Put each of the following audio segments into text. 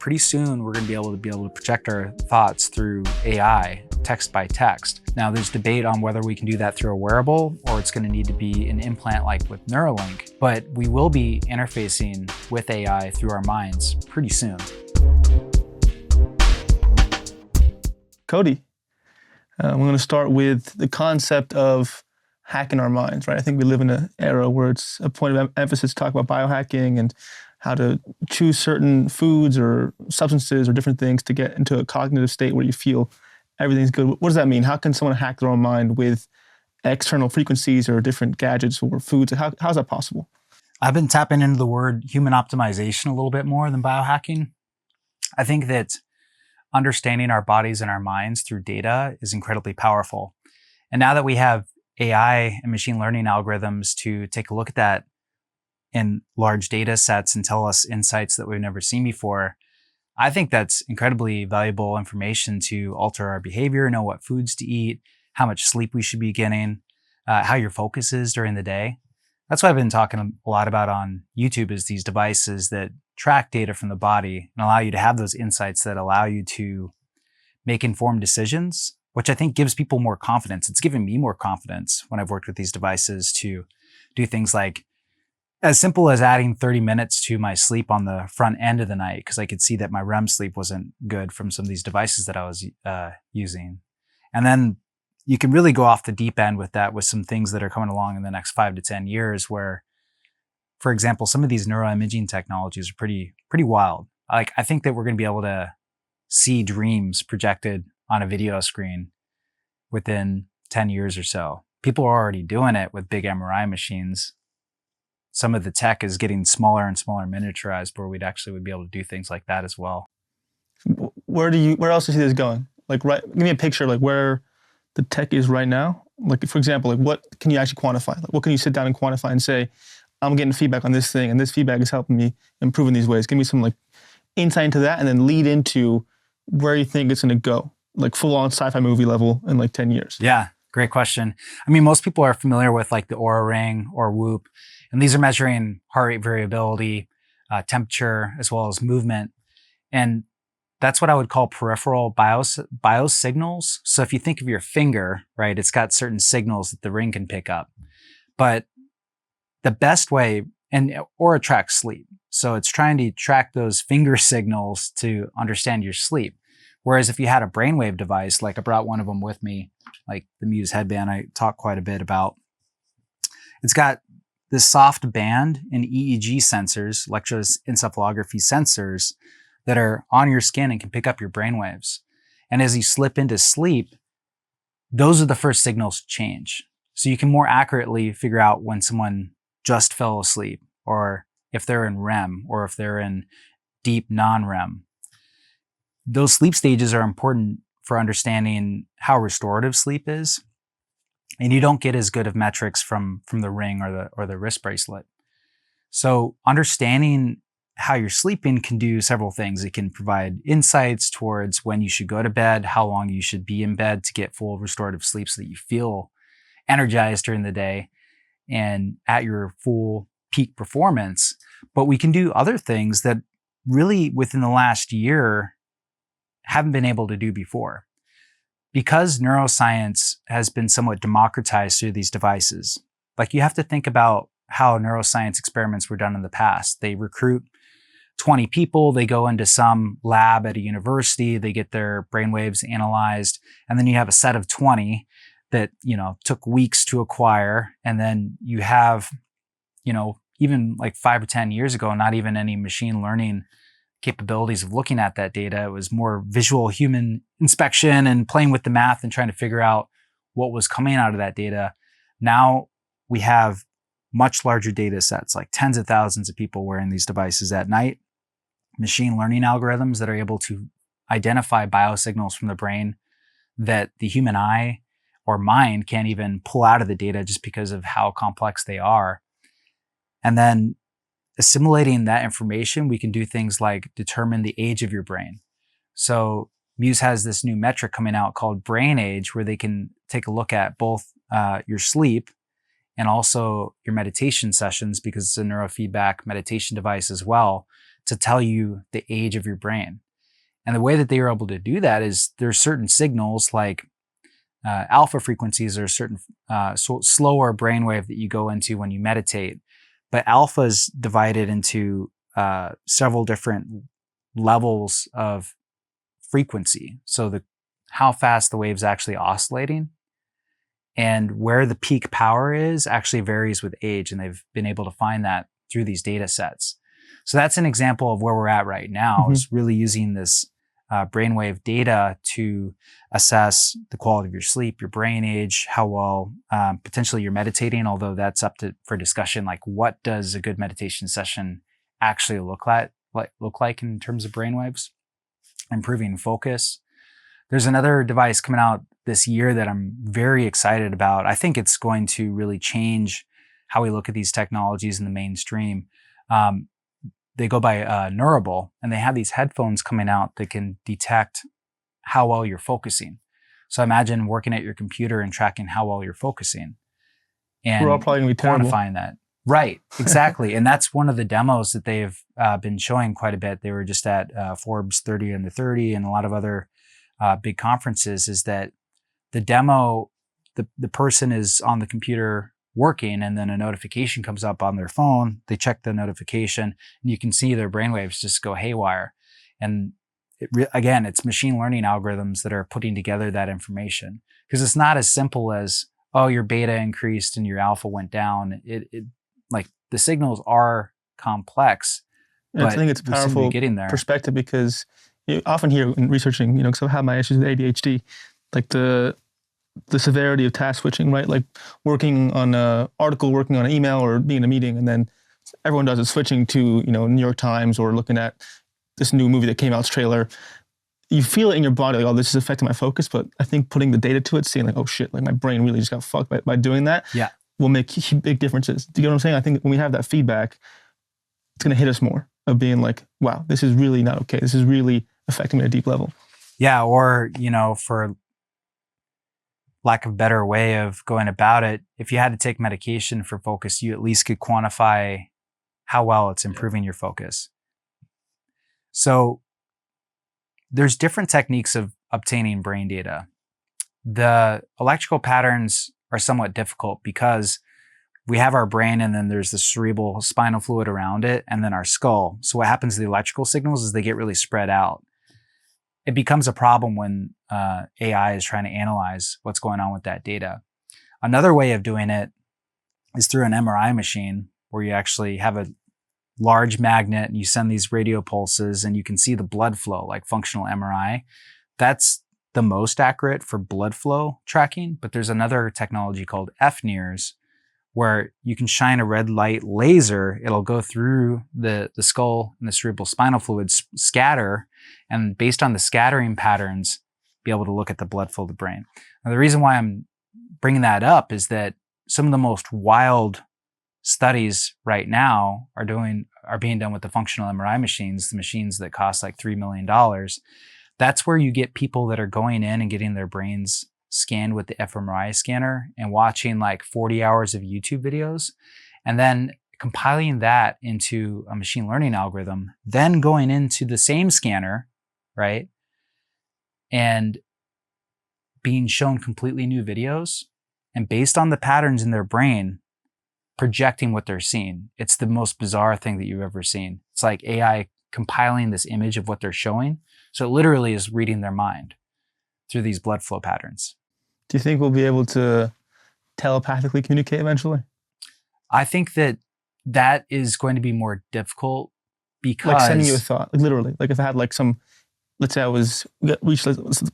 pretty soon we're going to be able to project our thoughts through AI, text by text. Now there's debate on whether we can do that through a wearable or it's going to need to be an implant like with Neuralink, but we will be interfacing with AI through our minds pretty soon. Cody, we're going to start with the concept of hacking our minds, right? I think we live in an era where it's a point of emphasis to talk about biohacking and how to choose certain foods or substances or different things to get into a cognitive state where you feel everything's good. What does that mean? How can someone hack their own mind with external frequencies or different gadgets or foods? How's that possible? I've been tapping into the word human optimization a little bit more than biohacking. I think that understanding our bodies and our minds through data is incredibly powerful. And now that we have AI and machine learning algorithms to take a look at that in large data sets and tell us insights that we've never seen before, I think that's incredibly valuable information to alter our behavior, know what foods to eat, how much sleep we should be getting, how your focus is during the day. That's what I've been talking a lot about on YouTube, is these devices that track data from the body and allow you to have those insights that allow you to make informed decisions, which I think gives people more confidence. It's given me more confidence when I've worked with these devices to do things like as simple as adding 30 minutes to my sleep on the front end of the night, because I could see that my REM sleep wasn't good from some of these devices that I was using. And then you can really go off the deep end with that with some things that are coming along in the next 5 to 10 years where, for example, some of these neuroimaging technologies are pretty wild. Like, I think that we're going to be able to see dreams projected on a video screen within 10 years or so. People are already doing it with big MRI machines. Some of the tech is getting smaller and smaller, miniaturized, where we'd actually would be able to do things like that as well. Where else do you see this going? Like, give me a picture of like where the tech is right now. Like, for example, like what can you actually quantify? Like, what can you sit down and quantify and say, I'm getting feedback on this thing, and this feedback is helping me improve in these ways. Give me some like insight into that, and then lead into where you think it's going to go, like full-on sci-fi movie level in like 10 years. Yeah, great question. I mean, most people are familiar with like the Oura Ring or Whoop, and these are measuring heart rate variability, temperature, as well as movement. And that's what I would call peripheral biosignals. So if you think of your finger, right, it's got certain signals that the ring can pick up. But the best way, and Oura tracks sleep. So it's trying to track those finger signals to understand your sleep. Whereas if you had a brainwave device, like I brought one of them with me, like the Muse Headband I talk quite a bit about, it's got this soft band and EEG sensors, electroencephalography sensors, that are on your skin and can pick up your brainwaves. And as you slip into sleep, those are the first signals to change. So you can more accurately figure out when someone just fell asleep, or if they're in REM, or if they're in deep non-REM. Those sleep stages are important for understanding how restorative sleep is. And you don't get as good of metrics from the ring or the wrist bracelet. So understanding how you're sleeping can do several things. It can provide insights towards when you should go to bed, how long you should be in bed to get full restorative sleep so that you feel energized during the day and at your full peak performance. But we can do other things that really within the last year haven't been able to do before. Because neuroscience has been somewhat democratized through these devices, like you have to think about how neuroscience experiments were done in the past. They recruit 20 people, they go into some lab at a university, they get their brainwaves analyzed, and then you have a set of 20 that, took weeks to acquire. And then you have, even like 5 or 10 years ago, not even any machine learning capabilities of looking at that data. It was more visual human inspection and playing with the math and trying to figure out what was coming out of that data. Now we have much larger data sets, like tens of thousands of people wearing these devices at night, machine learning algorithms that are able to identify biosignals from the brain that the human eye or mind can't even pull out of the data just because of how complex they are. And then assimilating that information, we can do things like determine the age of your brain. So Muse has this new metric coming out called brain age, where they can take a look at both your sleep and also your meditation sessions, because it's a neurofeedback meditation device as well, to tell you the age of your brain. And the way that they were able to do that is there's certain signals like alpha frequencies are a certain slower brainwave that you go into when you meditate. But alpha is divided into several different levels of frequency. So how fast the wave's actually oscillating and where the peak power is actually varies with age. And they've been able to find that through these data sets. So that's an example of where we're at right now, is really using this brainwave data to assess the quality of your sleep, your brain age, how well potentially you're meditating, although that's up for discussion. Like, what does a good meditation session actually look like in terms of brainwaves? Improving focus. There's another device coming out this year that I'm very excited about. I think it's going to really change how we look at these technologies in the mainstream. They go by Neurable, and they have these headphones coming out that can detect how well you're focusing. So imagine working at your computer and tracking how well you're focusing. And we're all probably going to be terrible. Quantifying that. Right, exactly. And that's one of the demos that they've been showing quite a bit. They were just at Forbes 30 under 30 and a lot of other big conferences, is that the demo, the person is on the computer working, and then a notification comes up on their phone. They check the notification, and you can see their brainwaves just go haywire. And again, it's machine learning algorithms that are putting together that information, because it's not as simple as, oh, your beta increased and your alpha went down. Like, the signals are complex. And I think it's a powerful perspective, because you often hear in researching, because I have my issues with ADHD, like the severity of task switching, right? Like working on an article, working on an email, or being in a meeting, and then everyone does is switching to, New York Times, or looking at this new movie that came out's trailer. You feel it in your body, like, oh, this is affecting my focus. But I think putting the data to it, seeing like, oh shit, like my brain really just got fucked by doing that, will make big differences. Do you know what I'm saying? I think when we have that feedback, it's going to hit us more, of being like, wow, this is really not okay. This is really affecting me at a deep level. Yeah, or, for lack of a better way of going about it, if you had to take medication for focus, you at least could quantify how well it's improving your focus. So there's different techniques of obtaining brain data. The electrical patterns are somewhat difficult because we have our brain, and then there's the cerebral spinal fluid around it, and then our skull. So what happens to the electrical signals is they get really spread out. It becomes a problem when AI is trying to analyze what's going on with that data. Another way of doing it is through an MRI machine, where you actually have a large magnet and you send these radio pulses, and you can see the blood flow, like functional MRI. That's the most accurate for blood flow tracking, but there's another technology called FNIRS, where you can shine a red light laser. It'll go through the skull and the cerebral spinal fluid, scatter, and based on the scattering patterns, be able to look at the blood flow of the brain. Now, the reason why I'm bringing that up is that some of the most wild studies right now are being done with the functional MRI machines, the machines that cost like $3 million. That's where you get people that are going in and getting their brains scanned with the fMRI scanner and watching like 40 hours of YouTube videos, and then compiling that into a machine learning algorithm, then going into the same scanner, right? And being shown completely new videos, and based on the patterns in their brain, projecting what they're seeing. It's the most bizarre thing that you've ever seen. It's like AI compiling this image of what they're showing. So it literally is reading their mind through these blood flow patterns. Do you think we'll be able to telepathically communicate eventually? I think that is going to be more difficult, because... Like sending you a thought, like literally. Like if I had like some, let's say let's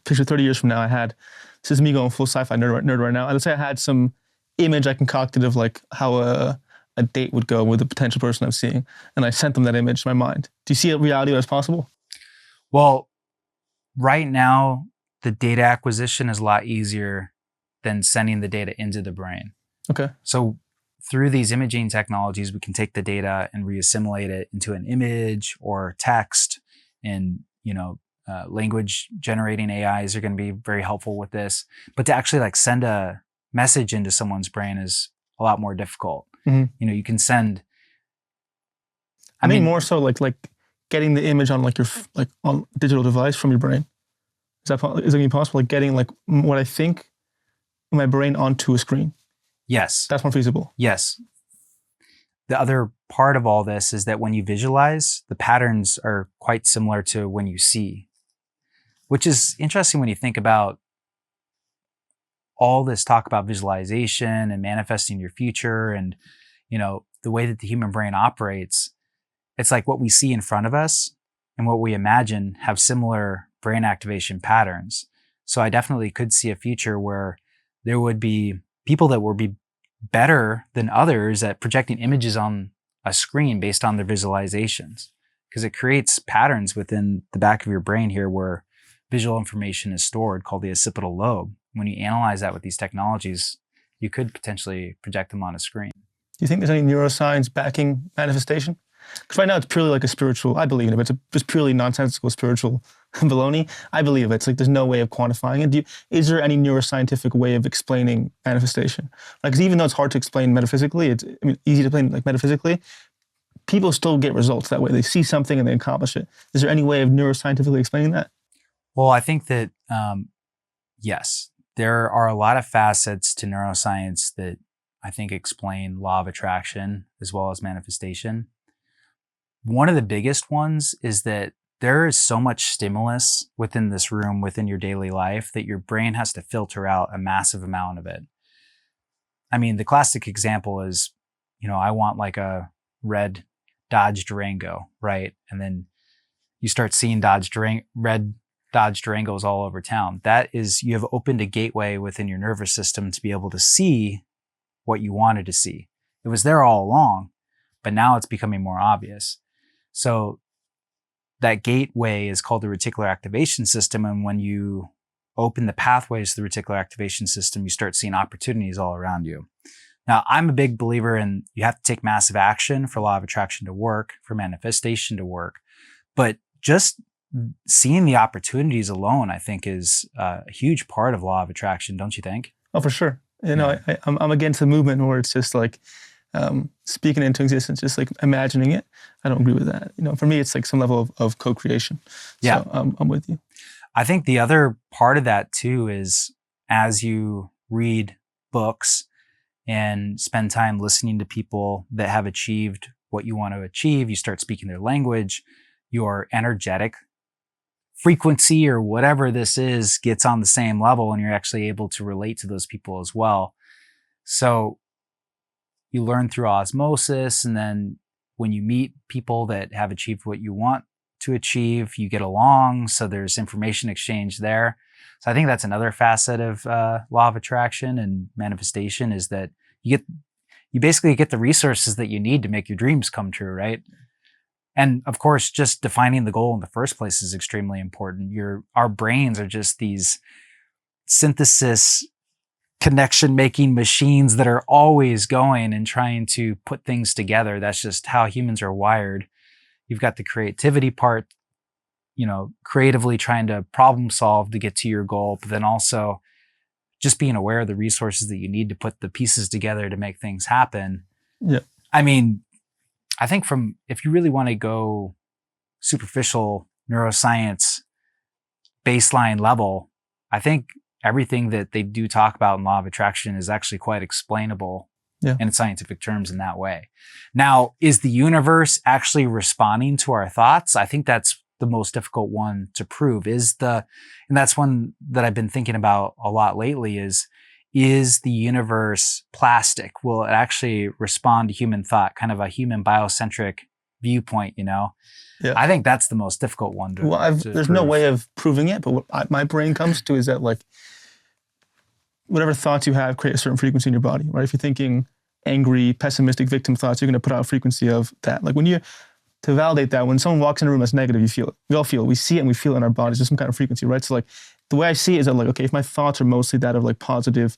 picture 30 years from now, this is me going full sci-fi nerd right now. Let's say I had some image I concocted of like how a date would go with a potential person I'm seeing, and I sent them that image to my mind. Do you see a reality that's possible? Well, right now, the data acquisition is a lot easier than sending the data into the brain. Okay. So through these imaging technologies, we can take the data and re-assimilate it into an image or text. And, language generating AIs are going to be very helpful with this. But to actually like send a message into someone's brain is a lot more difficult. Mm-hmm. You can send... I mean more so like getting the image on like on a digital device from your brain? Is that going to be possible? Like getting like what I think in my brain onto a screen? Yes. That's more feasible. Yes. The other part of all this is that when you visualize, the patterns are quite similar to when you see, which is interesting when you think about all this talk about visualization and manifesting your future and, the way that the human brain operates. It's like what we see in front of us and what we imagine have similar brain activation patterns. So I definitely could see a future where there would be people that would be better than others at projecting images on a screen based on their visualizations, because it creates patterns within the back of your brain here where visual information is stored, called the occipital lobe. When you analyze that with these technologies, you could potentially project them on a screen. Do you think there's any neuroscience backing manifestation? Because right now it's purely like a spiritual, I believe in it, but it's just purely nonsensical spiritual baloney. I believe it. It's like there's no way of quantifying it. Is there any neuroscientific way of explaining manifestation? Because even though it's hard to explain metaphysically, easy to explain like metaphysically, people still get results that way. They see something and they accomplish it. Is there any way of neuroscientifically explaining that? Well, I think that, yes, there are a lot of facets to neuroscience that I think explain law of attraction as well as manifestation. One of the biggest ones is that there is so much stimulus within this room, within your daily life, that your brain has to filter out a massive amount of it. I mean, the classic example is, I want like a red Dodge Durango, right? And then you start seeing red Dodge Durangos all over town. That is, you have opened a gateway within your nervous system to be able to see what you wanted to see. It was there all along, but now it's becoming more obvious. So that gateway is called the reticular activation system. And when you open the pathways to the reticular activation system, you start seeing opportunities all around you. Now, I'm a big believer in you have to take massive action for law of attraction to work, for manifestation to work. But just seeing the opportunities alone, I think, is a huge part of law of attraction, don't you think? Oh, for sure. I'm against the movement where it's just like speaking into existence, just like imagining it. I don't agree with that. For me, it's like some level of co-creation. Yeah. So I'm with you. I think the other part of that too is as you read books and spend time listening to people that have achieved what you want to achieve, you start speaking their language, your energetic frequency or whatever this is gets on the same level, and you're actually able to relate to those people as well. So you learn through osmosis, and then when you meet people that have achieved what you want to achieve, you get along. So there's information exchange there. So I think that's another facet of law of attraction and manifestation, is that you basically get the resources that you need to make your dreams come true, right? And of course, just defining the goal in the first place is extremely important. Our brains are just these synthesis, connection-making machines that are always going and trying to put things together. That's just how humans are wired. You've got the creativity part, creatively trying to problem solve to get to your goal, but then also just being aware of the resources that you need to put the pieces together to make things happen. Yeah. I mean, I think if you really want to go superficial neuroscience baseline level, I think everything that they do talk about in law of attraction is actually quite explainable in scientific terms in that way. Now, is the universe actually responding to our thoughts? I think that's the most difficult one to prove. And that's one that I've been thinking about a lot lately is the universe plastic? Will it actually respond to human thought, kind of a human biocentric viewpoint, Yeah. I think that's the most difficult one to there's prove. No way of proving it, but what my brain comes to is that like whatever thoughts you have create a certain frequency in your body, right? If you're thinking angry, pessimistic victim thoughts, you're going to put out a frequency of that. Like to validate that, when someone walks in a room that's negative, you feel it. We all feel it. We see it and we feel it in our bodies. There's some kind of frequency, right? So like the way I see it is that like, okay, if my thoughts are mostly that of like positive,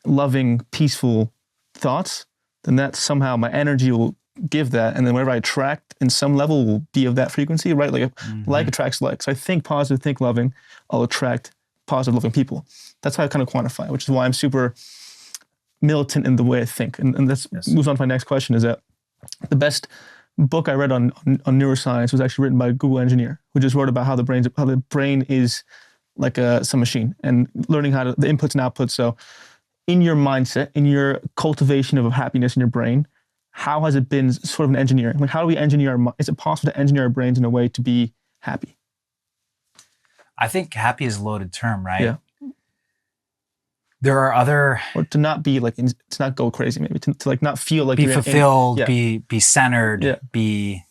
loving, peaceful thoughts, then that somehow my energy will give that. And then whatever I attract in some level will be of that frequency, right? Like like attracts like. So I think positive, think loving, I'll attract positive, loving people. That's how I kind of quantify, which is why I'm super militant in the way I think. And this moves on to my next question, is that the best book I read on neuroscience was actually written by a Google engineer who just wrote about how the brain is like some machine and learning how to the inputs and outputs. So in your mindset, in your cultivation of happiness in your brain, how has it been sort of an engineering? Like, how do we engineer is it possible to engineer our brains in a way to be happy? I think happy is a loaded term, right? Yeah. There are other, or to not be like, to not go crazy, maybe to like not feel like be you're fulfilled, yeah. be centered, Yeah. be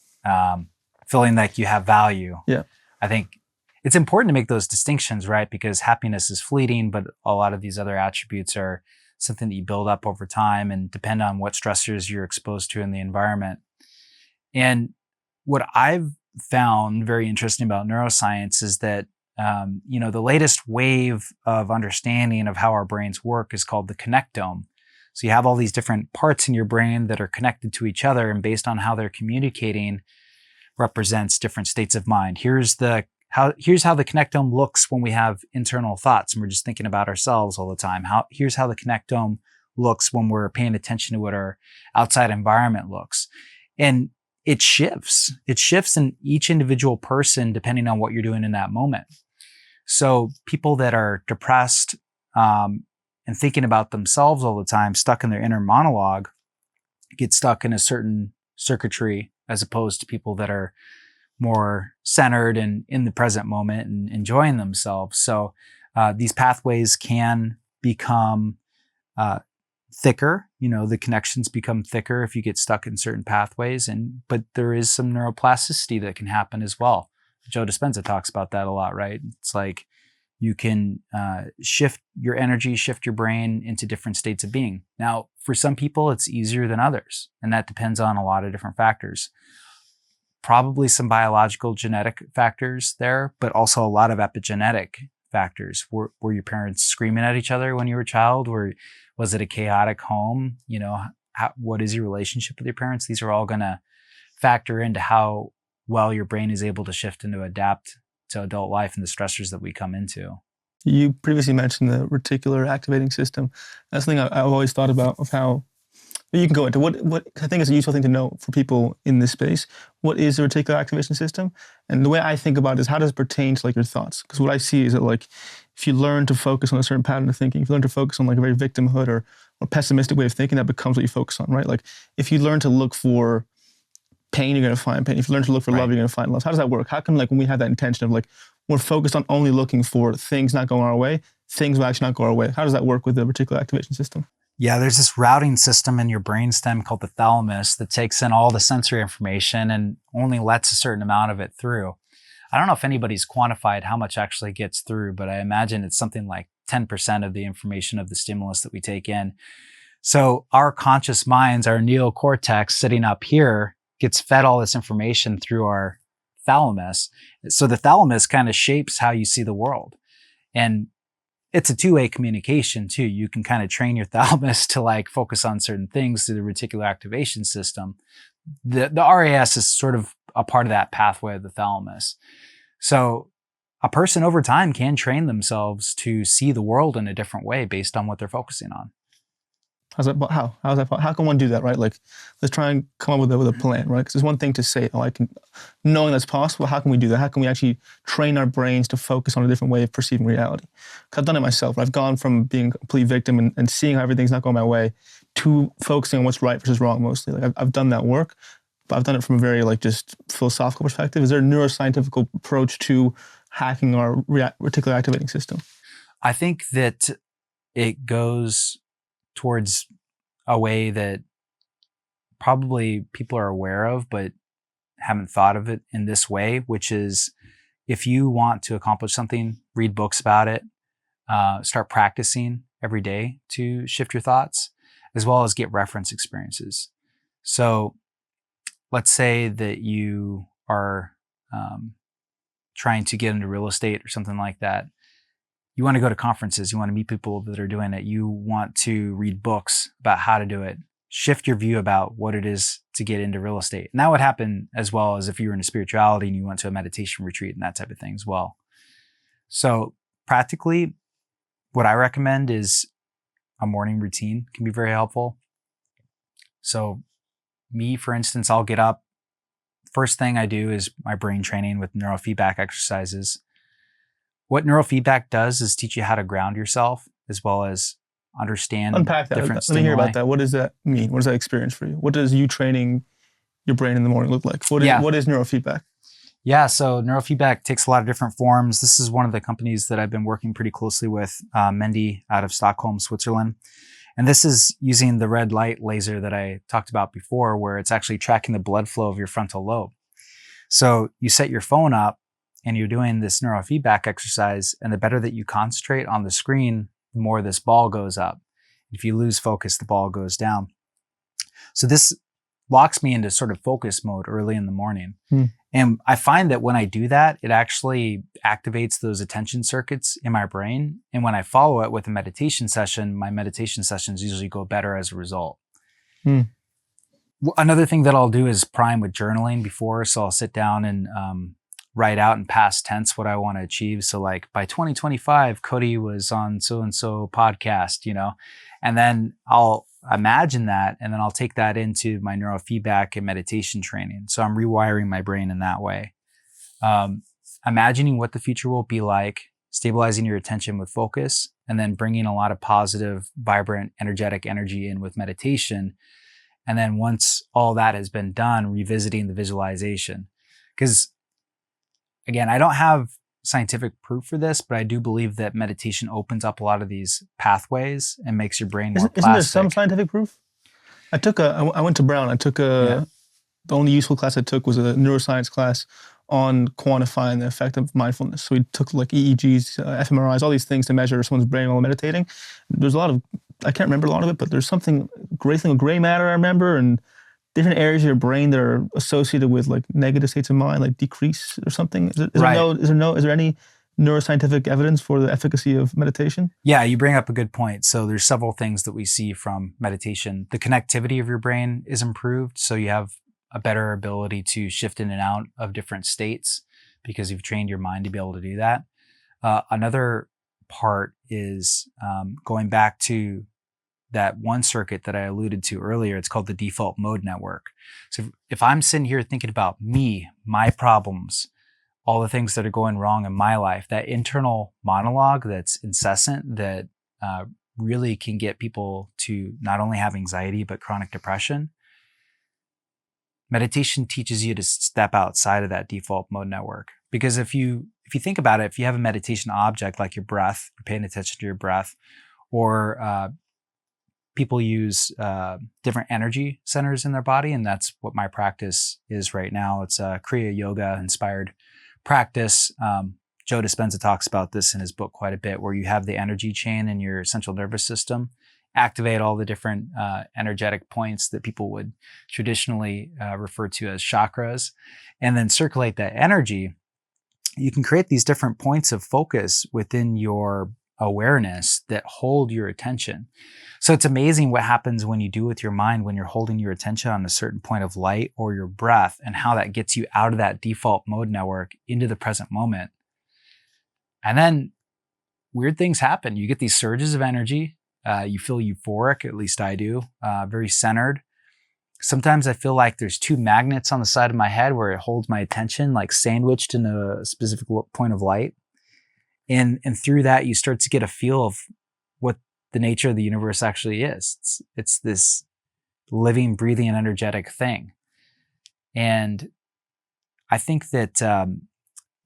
feeling like you have value. Yeah. I think it's important to make those distinctions, right? Because happiness is fleeting, but a lot of these other attributes are something that you build up over time and depend on what stressors you're exposed to in the environment. And what I've found very interesting about neuroscience is that the latest wave of understanding of how our brains work is called the connectome. So you have all these different parts in your brain that are connected to each other, and based on how they're communicating represents different states of mind. Here's how the connectome looks when we have internal thoughts and we're just thinking about ourselves all the time. Here's how the connectome looks when we're paying attention to what our outside environment looks. And it shifts in each individual person depending on what you're doing in that moment. So people that are depressed and thinking about themselves all the time, stuck in their inner monologue, get stuck in a certain circuitry, as opposed to people that are more centered and in the present moment and enjoying themselves. So these pathways can become thicker. The connections become thicker if you get stuck in certain pathways. But there is some neuroplasticity that can happen as well. Joe Dispenza talks about that a lot, right? It's like you can shift your energy, shift your brain into different states of being. Now, for some people, it's easier than others, and that depends on a lot of different factors. Probably some biological genetic factors there, but also a lot of epigenetic factors. Were your parents screaming at each other when you were a child? Was it a chaotic home? What is your relationship with your parents? These are all going to factor into how well your brain is able to shift and to adapt to adult life and the stressors that we come into. You previously mentioned the reticular activating system. That's something I've always thought about, of how you can go into what I think is a useful thing to know for people in this space. What is the reticular activation system? And the way I think about it is, how does it pertain to like your thoughts? Because what I see is that like, if you learn to focus on a certain pattern of thinking, if you learn to focus on like a very victimhood or pessimistic way of thinking, that becomes what you focus on, right? Like if you learn to look for pain, you're going to find pain. If you learn to look for love, you're going to find love. How does that work? How come like when we have that intention of like, we're focused on only looking for things not going our way, things will actually not go our way? How does that work with the reticular activation system? Yeah, there's this routing system in your brainstem called the thalamus that takes in all the sensory information and only lets a certain amount of it through. I don't know if anybody's quantified how much actually gets through, but I imagine it's something like 10% of the information of the stimulus that we take in. So our conscious minds, our neocortex sitting up here, gets fed all this information through our thalamus. So the thalamus kind of shapes how you see the world. And it's a two-way communication too. You can kind of train your thalamus to like focus on certain things through the reticular activation system. The RAS is sort of a part of that pathway of the thalamus. So a person over time can train themselves to see the world in a different way based on what they're focusing on. How can one do that, right? Like, let's try and come up with a plan, right? Because it's one thing to say, knowing that's possible. How can we do that? How can we actually train our brains to focus on a different way of perceiving reality? Because I've done it myself. I've gone from being a complete victim and seeing how everything's not going my way to focusing on what's right versus wrong mostly. Like I've done that work, but I've done it from a very like just philosophical perspective. Is there a neuroscientific approach to hacking our reticular activating system? I think that it goes towards a way that probably people are aware of, but haven't thought of it in this way, which is if you want to accomplish something, read books about it, start practicing every day to shift your thoughts, as well as get reference experiences. So let's say that you are trying to get into real estate or something like that. You want to go to conferences, you want to meet people that are doing it, you want to read books about how to do it, shift your view about what it is to get into real estate. And that would happen as well as if you were into spirituality and you went to a meditation retreat and that type of thing as well. So practically, what I recommend is a morning routine can be very helpful. So me, for instance, I'll get up first thing I do is my brain training with neurofeedback exercises. What neurofeedback does is teach you how to ground yourself as well as understand Unpack that. different Let stimuli. me hear about that. What does that mean? What does that experience for you? What does you training your brain in the morning look like? What is neurofeedback? Yeah, so neurofeedback takes a lot of different forms. This is one of the companies that I've been working pretty closely with, Mendi out of Stockholm, Switzerland. And this is using the red light laser that I talked about before, where it's actually tracking the blood flow of your frontal lobe. So you set your phone up and you're doing this neurofeedback exercise, and the better that you concentrate on the screen, the more this ball goes up. If you lose focus, the ball goes down. So this locks me into sort of focus mode early in the morning. And I find that when I do that, it actually activates those attention circuits in my brain. And when I follow it with a meditation session, my meditation sessions usually go better as a result. Another thing that I'll do is prime with journaling before. So I'll sit down and write out in past tense what I want to achieve. So like by 2025, Cody was on so-and-so podcast, and then I'll imagine that, and then I'll take that into my neurofeedback and meditation training. So I'm rewiring my brain in that way. Imagining what the future will be like, stabilizing your attention with focus, and then bringing a lot of positive, vibrant, energetic energy in with meditation. And then once all that has been done, revisiting the visualization. Because again, I don't have scientific proof for this, but I do believe that meditation opens up a lot of these pathways and makes your brain more plastic. Isn't there some scientific proof? I went to Brown. The only useful class I took was a neuroscience class on quantifying the effect of mindfulness. So we took like EEGs, fMRIs, all these things to measure someone's brain while meditating. There's a lot of, I can't remember a lot of it, but there's something, great thing with gray matter I remember, and different areas of your brain that are associated with like negative states of mind, like decrease or something. Is there any neuroscientific evidence for the efficacy of meditation? Yeah, you bring up a good point. So there's several things that we see from meditation. The connectivity of your brain is improved. So you have a better ability to shift in and out of different states because you've trained your mind to be able to do that. Another part is going back to that one circuit that I alluded to earlier. It's called the default mode network. So if I'm sitting here thinking about me, my problems, all the things that are going wrong in my life, that internal monologue that's incessant, that really can get people to not only have anxiety, but chronic depression. Meditation teaches you to step outside of that default mode network. Because if you think about it, if you have a meditation object like your breath, you're paying attention to your breath, or people use different energy centers in their body, and that's what my practice is right now. It's a Kriya Yoga inspired practice. Joe Dispenza talks about this in his book quite a bit, where you have the energy chain in your central nervous system, activate all the different energetic points that people would traditionally refer to as chakras, and then circulate that energy. You can create these different points of focus within your awareness that hold your attention. So it's amazing what happens when you do with your mind when you're holding your attention on a certain point of light or your breath, and how that gets you out of that default mode network into the present moment. And then weird things happen. You get these surges of energy. You feel euphoric, at least I do, very centered. Sometimes I feel like there's two magnets on the side of my head where it holds my attention, like sandwiched in a specific point of light. And through that, you start to get a feel of what the nature of the universe actually is. It's this living, breathing, and energetic thing. And I think that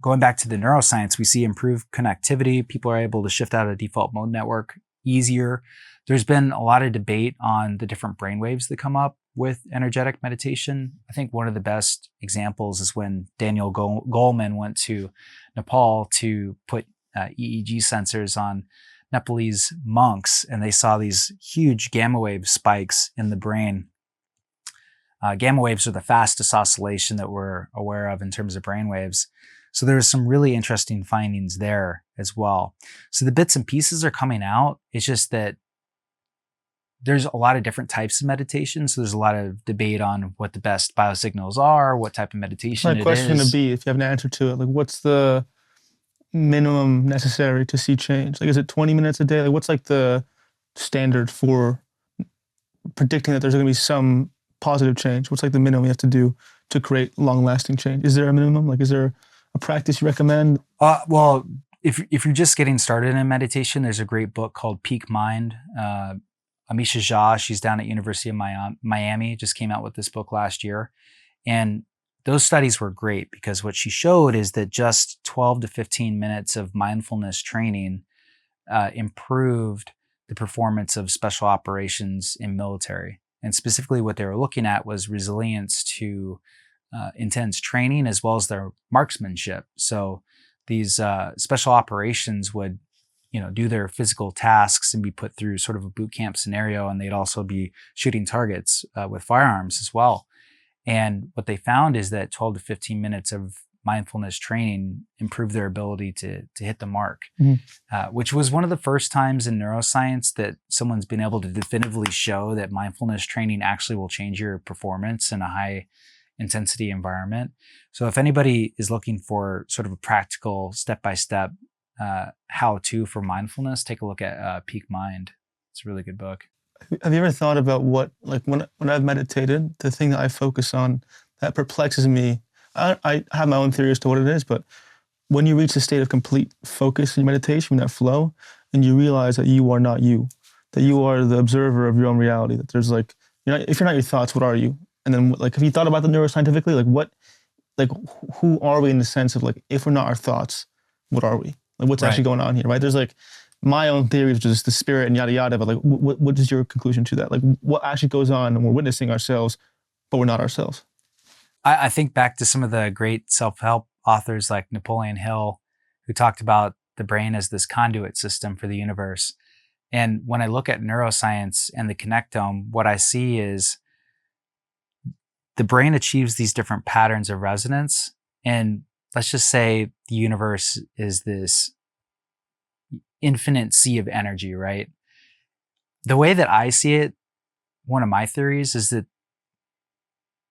going back to the neuroscience, we see improved connectivity. People are able to shift out of default mode network easier. There's been a lot of debate on the different brainwaves that come up with energetic meditation. I think one of the best examples is when Daniel Goleman went to Nepal to put EEG sensors on Nepalese monks, and they saw these huge gamma wave spikes in the brain. Gamma waves are the fastest oscillation that we're aware of in terms of brain waves. So there was some really interesting findings there as well. So the bits and pieces are coming out. It's just that there's a lot of different types of meditation. So there's a lot of debate on what the best biosignals are, what type of meditation it is. My question would be, if you have an answer to it, like what's the minimum necessary to see change? Like, is it 20 minutes a day? Like, what's like the standard for predicting that there's going to be some positive change? What's like the minimum you have to do to create long-lasting change? Is there a minimum? Like, is there a practice you recommend? Well, if you're just getting started in meditation, there's a great book called Peak Mind. Amisha Jha, she's down at University of Miami, just came out with this book last year. And those studies were great because what she showed is that just 12 to 15 minutes of mindfulness training improved the performance of special operations in military. And specifically what they were looking at was resilience to intense training as well as their marksmanship. So these special operations would, do their physical tasks and be put through sort of a boot camp scenario, and they'd also be shooting targets with firearms as well. And what they found is that 12 to 15 minutes of mindfulness training improved their ability to hit the mark, which was one of the first times in neuroscience that someone's been able to definitively show that mindfulness training actually will change your performance in a high intensity environment. So if anybody is looking for sort of a practical step-by-step how-to for mindfulness, take a look at Peak Mind. It's a really good book. Have you ever thought about what, like when I've meditated, the thing that I focus on that perplexes me, I have my own theory as to what it is, but when you reach a state of complete focus in meditation, in that flow, and you realize that you are not you, that you are the observer of your own reality, that there's like, if you're not your thoughts, what are you? And then like, have you thought about the neuroscientifically, who are we in the sense of like, if we're not our thoughts, what are we? Like what's actually going on here, right? There's like, my own theory is just the spirit and yada yada, but like, what is your conclusion to that? Like what actually goes on and we're witnessing ourselves, but we're not ourselves? I think back to some of the great self-help authors like Napoleon Hill, who talked about the brain as this conduit system for the universe. And when I look at neuroscience and the connectome, what I see is the brain achieves these different patterns of resonance. And let's just say the universe is this infinite sea of energy, right? The way that I see it, one of my theories is that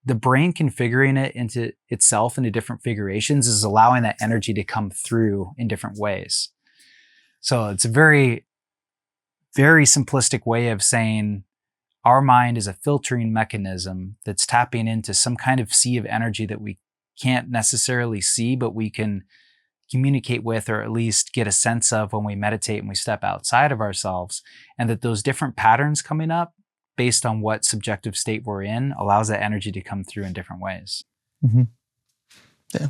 the brain configuring it into itself into different figurations is allowing that energy to come through in different ways. So it's a very, very simplistic way of saying our mind is a filtering mechanism that's tapping into some kind of sea of energy that we can't necessarily see, but we can communicate with, or at least get a sense of when we meditate and we step outside of ourselves. And that those different patterns coming up based on what subjective state we're in allows that energy to come through in different ways. Mm-hmm. Yeah,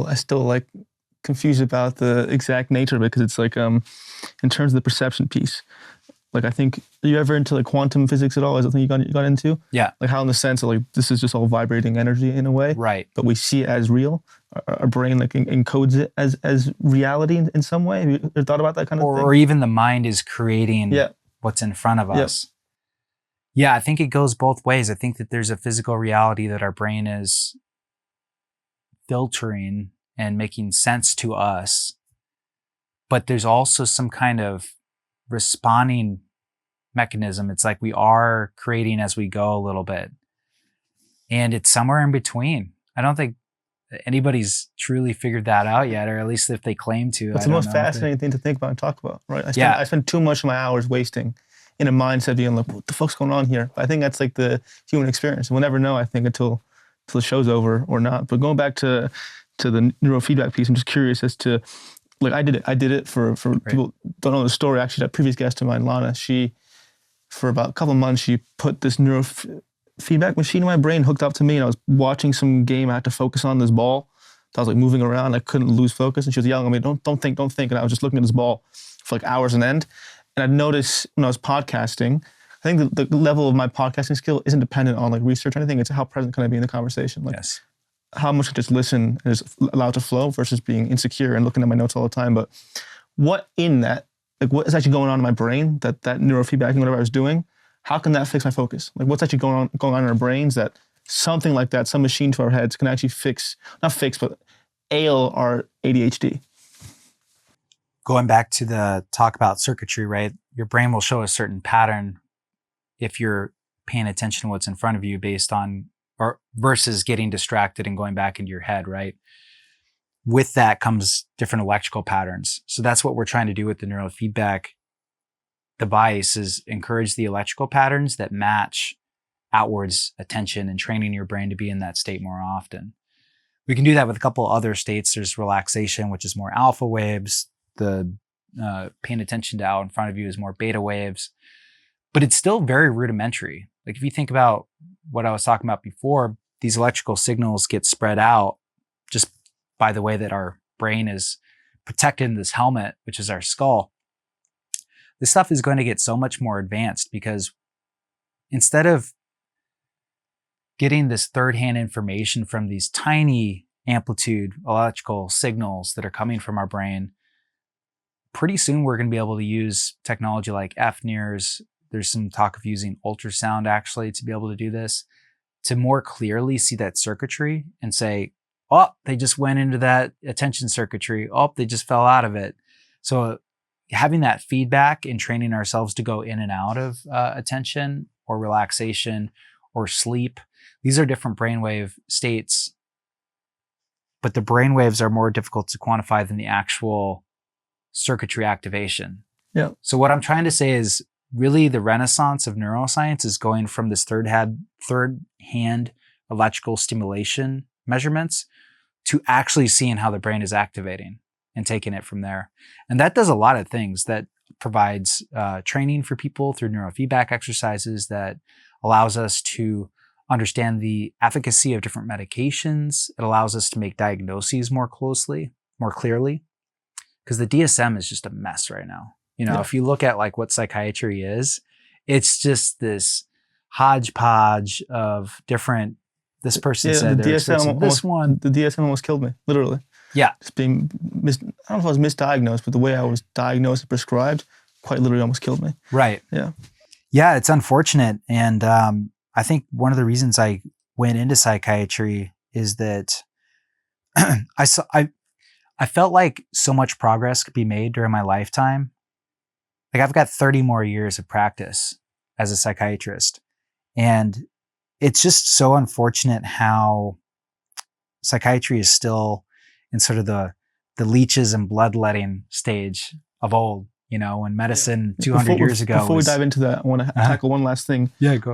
I still like confused about the exact nature of it, because it's like, in terms of the perception piece, like I think, are you ever into like quantum physics at all? Is that something you got into? Yeah. Like how in the sense of like, this is just all vibrating energy in a way. Right. But we see it as real. Our brain like encodes it as reality in some way. Have you ever thought about that kind of thing? Or even the mind is creating what's in front of us. Yeah, I think it goes both ways. I think that there's a physical reality that our brain is filtering and making sense to us. But there's also some kind of responding mechanism. It's like we are creating as we go a little bit. And it's somewhere in between. I don't think anybody's truly figured that out yet, or at least if they claim to. It's the most fascinating thing to think about and talk about, right? I spend too much of my hours wasting in a mindset being like, what the fuck's going on here? I think that's like the human experience. We'll never know, I think, until the show's over or not. But going back to the neurofeedback piece, I'm just curious as to, like, I did it for people who don't know the story. Actually, that previous guest of mine, Lana, she, for about a couple of months, she put this neurofeedback machine in my brain, hooked up to me, and I was watching some game. I had to focus on this ball. So I was like moving around. I couldn't lose focus. And she was yelling at me, don't think. And I was just looking at this ball for like hours on end. And I'd noticed when I was podcasting, I think the level of my podcasting skill isn't dependent on like research or anything. It's how present can I be in the conversation. Like how much I just listen and just allow it to flow versus being insecure and looking at my notes all the time. But what in that, like what is actually going on in my brain, that neurofeedback and whatever I was doing, how can that fix my focus? Like what's actually going on in our brains that something like that, some machine to our heads can actually but ail our ADHD? Going back to the talk about circuitry, right? Your brain will show a certain pattern if you're paying attention to what's in front of you based on, or versus getting distracted and going back into your head, right? With that comes different electrical patterns. So that's what we're trying to do with the neurofeedback device, is encourage the electrical patterns that match outwards attention and training your brain to be in that state more often. We can do that with a couple other states. There's relaxation, which is more alpha waves. The paying attention to out in front of you is more beta waves, but it's still very rudimentary. Like if you think about what I was talking about before, these electrical signals get spread out just by the way that our brain is protected in this helmet, which is our skull. This stuff is going to get so much more advanced because instead of getting this third-hand information from these tiny amplitude electrical signals that are coming from our brain, pretty soon we're going to be able to use technology like FNIRS. There's some talk of using ultrasound actually to be able to do this, to more clearly see that circuitry and say, oh, they just went into that attention circuitry. Oh, they just fell out of it. So having that feedback and training ourselves to go in and out of attention or relaxation or sleep, these are different brainwave states, but the brainwaves are more difficult to quantify than the actual circuitry activation. Yeah. So what I'm trying to say is really the renaissance of neuroscience is going from this third-hand electrical stimulation measurements to actually seeing how the brain is activating and taking it from there. And that does a lot of things. That provides training for people through neurofeedback exercises, that allows us to understand the efficacy of different medications. It allows us to make diagnoses more clearly, because the DSM is just a mess right now. You know, if you look at like what psychiatry is, it's just this hodgepodge of different, this person said the they're DSM experiencing this one. The DSM almost killed me, literally. Yeah. Just being, I don't know if I was misdiagnosed, but the way I was diagnosed and prescribed quite literally almost killed me. Right. Yeah. Yeah, it's unfortunate. And I think one of the reasons I went into psychiatry is that I felt like so much progress could be made during my lifetime. Like I've got 30 more years of practice as a psychiatrist. And it's just so unfortunate how psychiatry is still in sort of the leeches and bloodletting stage of old, you know, when medicine 200 years ago. Before we dive into that, I want to tackle one last thing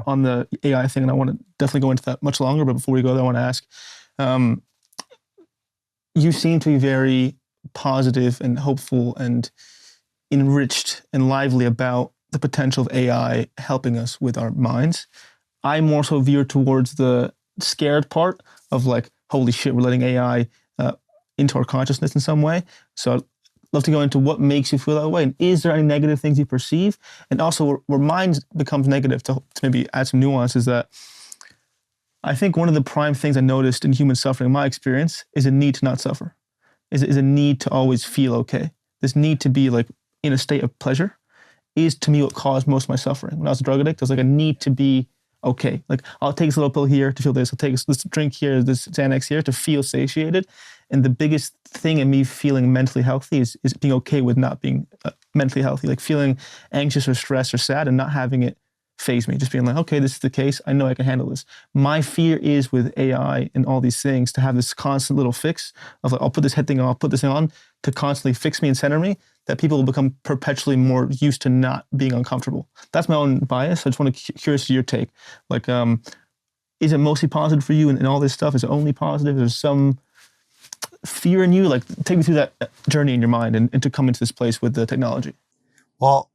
on the AI thing. And I want to definitely go into that much longer. But before we go there, I want to ask, you seem to be very positive and hopeful and enriched and lively about the potential of AI helping us with our minds. I more so veer towards the scared part of like, holy shit, we're letting AI into our consciousness in some way. So I'd love to go into what makes you feel that way. And is there any negative things you perceive? And also where mind becomes negative, to maybe add some nuance, is that I think one of the prime things I noticed in human suffering, in my experience, is a need to not suffer, is a need to always feel okay. This need to be like in a state of pleasure is to me what caused most of my suffering. When I was a drug addict, I was like, I need to be okay. Like I'll take this little pill here to feel this. I'll take this drink here, this Xanax here to feel satiated. And the biggest thing in me feeling mentally healthy is being okay with not being mentally healthy. Like feeling anxious or stressed or sad and not having it faze me. Just being like, okay, this is the case. I know I can handle this. My fear is with AI and all these things to have this constant little fix of like, I'll put this head thing on, I'll put this thing on to constantly fix me and center me, that people will become perpetually more used to not being uncomfortable. That's my own bias. I just want to curious to your take. Like, is it mostly positive for you and all this stuff? Is it only positive? Is there some fear in you? Like, take me through that journey in your mind and to come into this place with the technology. Well,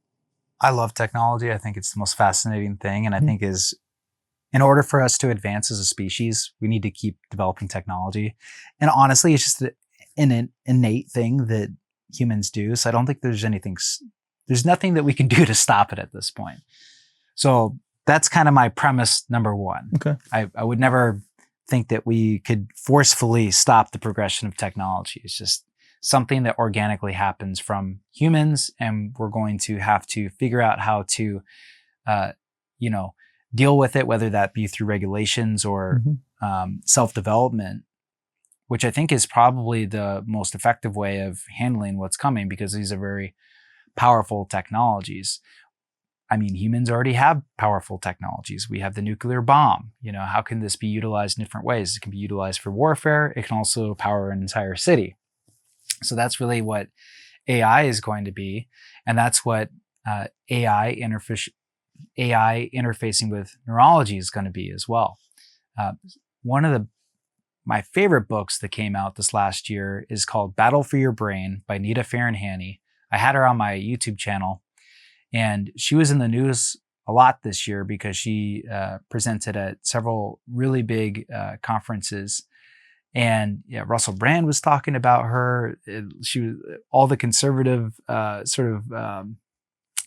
I love technology. I think it's the most fascinating thing. And I think in order for us to advance as a species, we need to keep developing technology. And honestly, it's just an innate thing that humans do. So I don't think there's nothing that we can do to stop it at this point. So that's kind of my premise number one. Okay. I would never think that we could forcefully stop the progression of technology. It's just something that organically happens from humans, and we're going to have to figure out how to, deal with it, whether that be through regulations or self-development, which I think is probably the most effective way of handling what's coming, because these are very powerful technologies. I mean, humans already have powerful technologies. We have the nuclear bomb. You know, how can this be utilized in different ways? It can be utilized for warfare. It can also power an entire city. So that's really what AI is going to be. And that's what AI, AI interfacing with neurology is going to be as well. One of my favorite books that came out this last year is called Battle for Your Brain by Nita Farahany. I had her on my YouTube channel, and she was in the news a lot this year because she presented at several really big conferences. And yeah, Russell Brand was talking about her. She was all the conservative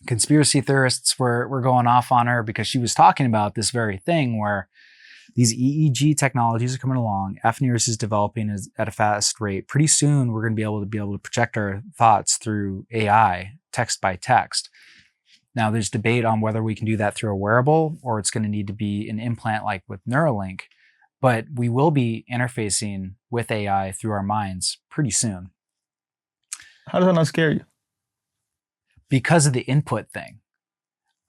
conspiracy theorists were going off on her because she was talking about this very thing where these EEG technologies are coming along. FNIRS is developing at a fast rate. Pretty soon, we're going to be able to project our thoughts through AI, text by text. Now, there's debate on whether we can do that through a wearable or it's going to need to be an implant like with Neuralink. But we will be interfacing with AI through our minds pretty soon. How does that not scare you? Because of the input thing.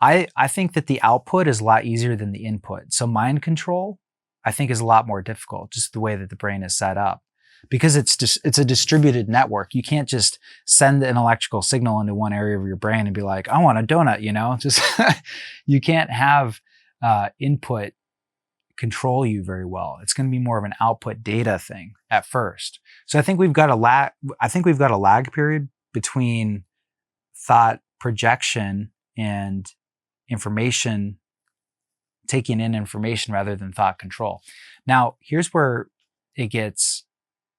I think that the output is a lot easier than the input. So mind control, I think, is a lot more difficult, just the way that the brain is set up. Because it's a distributed network. You can't just send an electrical signal into one area of your brain and be like, I want a donut, you know? Just you can't have input control you very well. It's going to be more of an output data thing at first. So I think we've got a lag period between thought projection and information, taking in information rather than thought control. Now, here's where it gets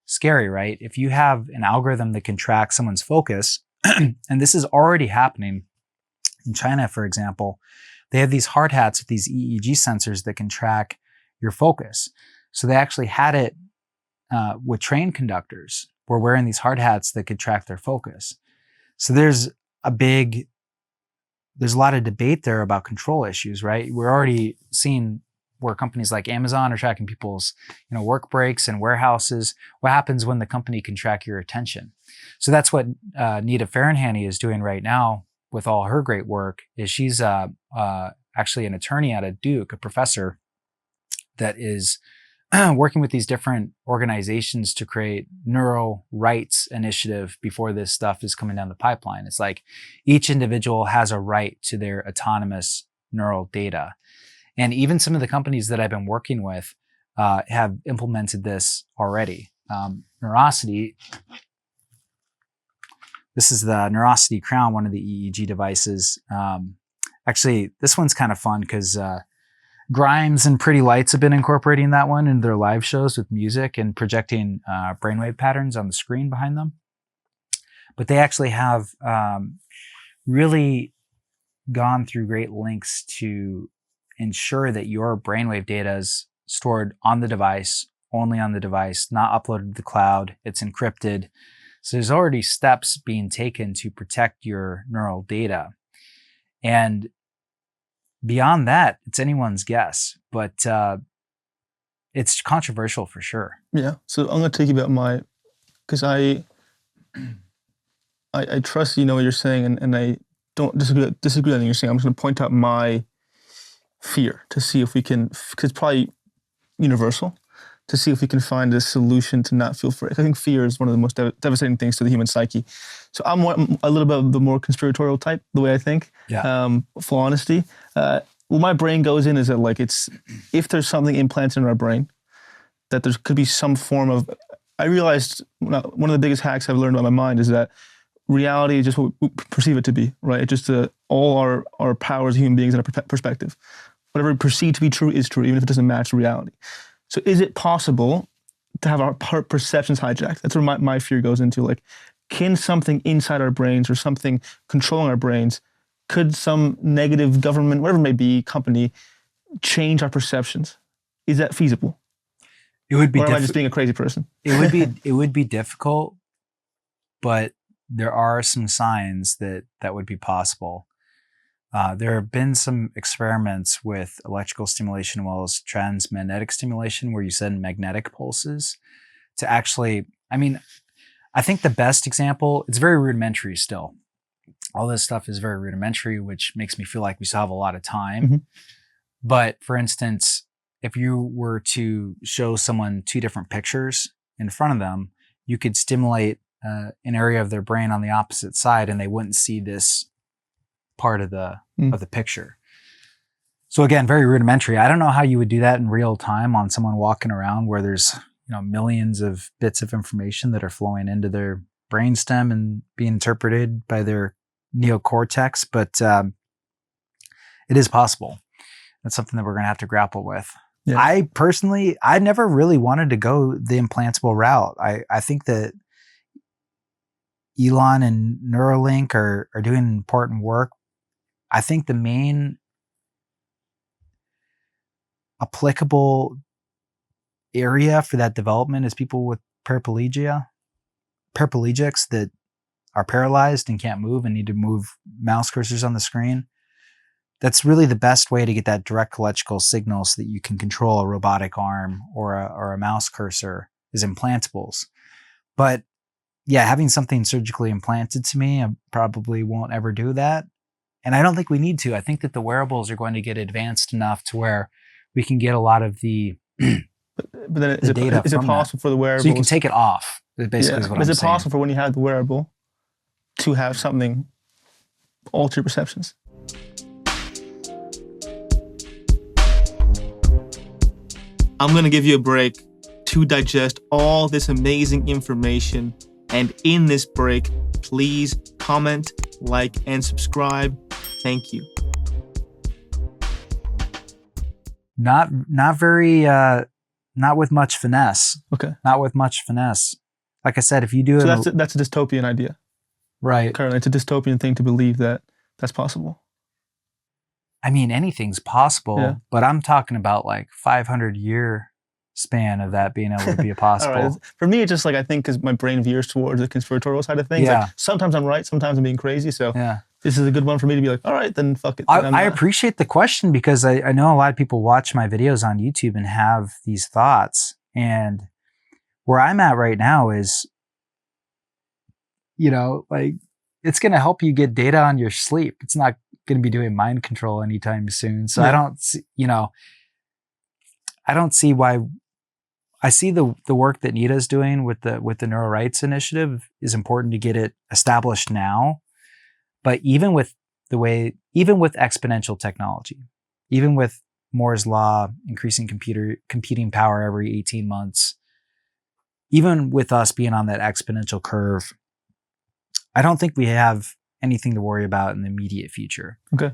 scary, right? If you have an algorithm that can track someone's focus, and this is already happening in China, for example, they have these hard hats with these EEG sensors that can track your focus. So they actually had it with train conductors were wearing these hard hats that could track their focus. So there's a lot of debate there about control issues, right? We're already seeing where companies like Amazon are tracking people's, work breaks and warehouses. What happens when the company can track your attention? So that's what Nita Farahany is doing right now with all her great work. Is she's actually an attorney out of Duke, a professor that is working with these different organizations to create neuro rights initiative before this stuff is coming down the pipeline. It's like each individual has a right to their autonomous neural data. And even some of the companies that I've been working with have implemented this already. Neurosity, this is the Neurosity Crown, one of the EEG devices. Actually, this one's kind of fun because Grimes and Pretty Lights have been incorporating that one in their live shows with music and projecting brainwave patterns on the screen behind them. But they actually have really gone through great lengths to ensure that your brainwave data is stored on the device, only on the device, not uploaded to the cloud. It's encrypted. So there's already steps being taken to protect your neural data. And beyond that, it's anyone's guess, but it's controversial for sure. Yeah. So I'm going to take you about because I trust what you're saying, and I don't disagree with anything you're saying. I'm just going to point out my fear to see if we can, because it's probably universal, to see if we can find a solution to not feel afraid. I think fear is one of the most devastating things to the human psyche. So I'm a little bit of the more conspiratorial type, the way I think, full honesty. What my brain goes in is that if there's something implanted in our brain, that there could be some form of, I realized one of the biggest hacks I've learned about my mind is that reality is just what we perceive it to be, right? It's just all our powers as human beings in our perspective. Whatever we perceive to be true is true, even if it doesn't match reality. So is it possible to have our perceptions hijacked? That's where my fear goes into. Can something inside our brains or something controlling our brains, could some negative government, whatever it may be, company, change our perceptions? Is that feasible? It would be. Or am I just being a crazy person? It would be difficult, but there are some signs that would be possible. There have been some experiments with electrical stimulation as well as transmagnetic stimulation where you send magnetic pulses to actually, I think the best example, it's very rudimentary still. All this stuff is very rudimentary, which makes me feel like we still have a lot of time. Mm-hmm. But for instance, if you were to show someone two different pictures in front of them, you could stimulate an area of their brain on the opposite side and they wouldn't see this part of the picture. So again, very rudimentary. I don't know how you would do that in real time on someone walking around where there's, millions of bits of information that are flowing into their brainstem and being interpreted by their neocortex, but it is possible. That's something that we're going to have to grapple with. Yeah. I never really wanted to go the implantable route. I think that Elon and Neuralink are doing important work. I think the main applicable area for that development is people with paraplegics that are paralyzed and can't move and need to move mouse cursors on the screen. That's really the best way to get that direct electrical signal so that you can control a robotic arm or a mouse cursor is implantables. But yeah, having something surgically implanted to me, I probably won't ever do that. And I don't think we need to. I think that the wearables are going to get advanced enough to where we can get a lot of the But then the data is it from possible for the wearables? So you can take it off, basically is what I'm saying. Is it possible for when you have the wearable to have something alter your perceptions? I'm going to give you a break to digest all this amazing information. And in this break, please comment, like, and subscribe. Thank you. Not with much finesse. Okay. Not with much finesse. Like I said, if you do so it... that's a dystopian idea. Right. Currently, it's a dystopian thing to believe that that's possible. I mean, anything's possible, but I'm talking about like 500-year span of that being able to be possible. All right. For me, it's just like, I think because my brain veers towards the conspiratorial side of things. Yeah. Like, sometimes I'm right, sometimes I'm being crazy. So this is a good one for me to be like, all right, then fuck it. I appreciate the question because I know a lot of people watch my videos on YouTube and have these thoughts. And where I'm at right now is, like, it's going to help you get data on your sleep. It's not going to be doing mind control anytime soon. So I don't see why. I see the work that Nita's doing with the Neuro Rights Initiative is important to get it established now. But even with exponential technology, even with Moore's law, increasing computing power every 18 months, even with us being on that exponential curve, I don't think we have anything to worry about in the immediate future. Okay.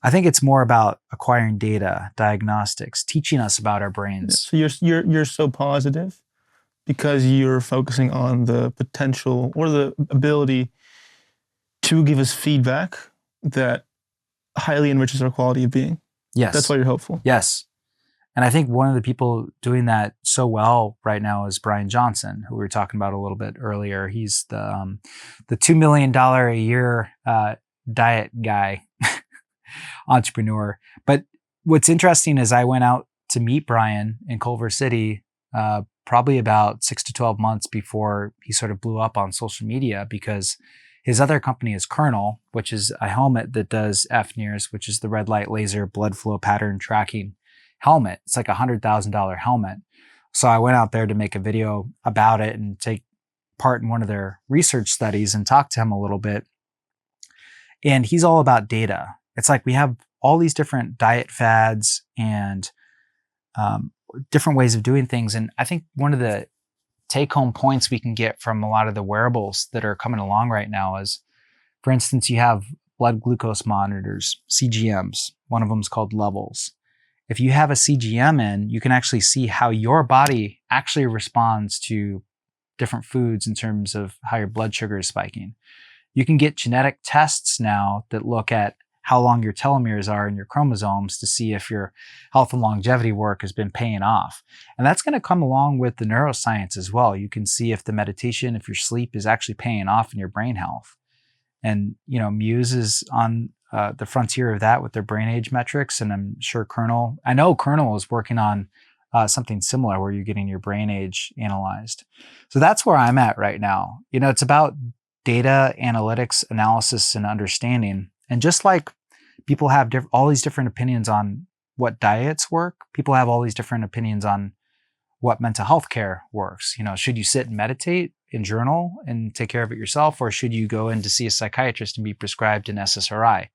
I think it's more about acquiring data, diagnostics, teaching us about our brains. So you're so positive because you're focusing on the potential or the ability to give us feedback that highly enriches our quality of being. Yes. That's why you're hopeful. Yes. And I think one of the people doing that so well right now is Brian Johnson, who we were talking about a little bit earlier. He's the $2 million a year diet guy, entrepreneur. But what's interesting is I went out to meet Brian in Culver City probably about 6 to 12 months before he sort of blew up on social media, because his other company is Kernel, which is a helmet that does FNIRS, which is the red light laser blood flow pattern tracking helmet. It's like $100,000 helmet. So I went out there to make a video about it and take part in one of their research studies and talk to him a little bit. And he's all about data. It's like we have all these different diet fads and different ways of doing things. And I think one of the take-home points we can get from a lot of the wearables that are coming along right now is, for instance, you have blood glucose monitors, CGMs. One of them is called Levels. If you have a CGM in, you can actually see how your body actually responds to different foods in terms of how your blood sugar is spiking. You can get genetic tests now that look at how long your telomeres are in your chromosomes to see if your health and longevity work has been paying off. And that's going to come along with the neuroscience as well. You can see if the meditation, if your sleep is actually paying off in your brain health. And, Muse is on the frontier of that with their brain age metrics. And I'm sure Kernel is working on something similar where you're getting your brain age analyzed. So that's where I'm at right now. It's about data, analytics, analysis, and understanding. And just like people have all these different opinions on what diets work, people have all these different opinions on what mental health care works. Should you sit and meditate and journal and take care of it yourself, or should you go in to see a psychiatrist and be prescribed an SSRI?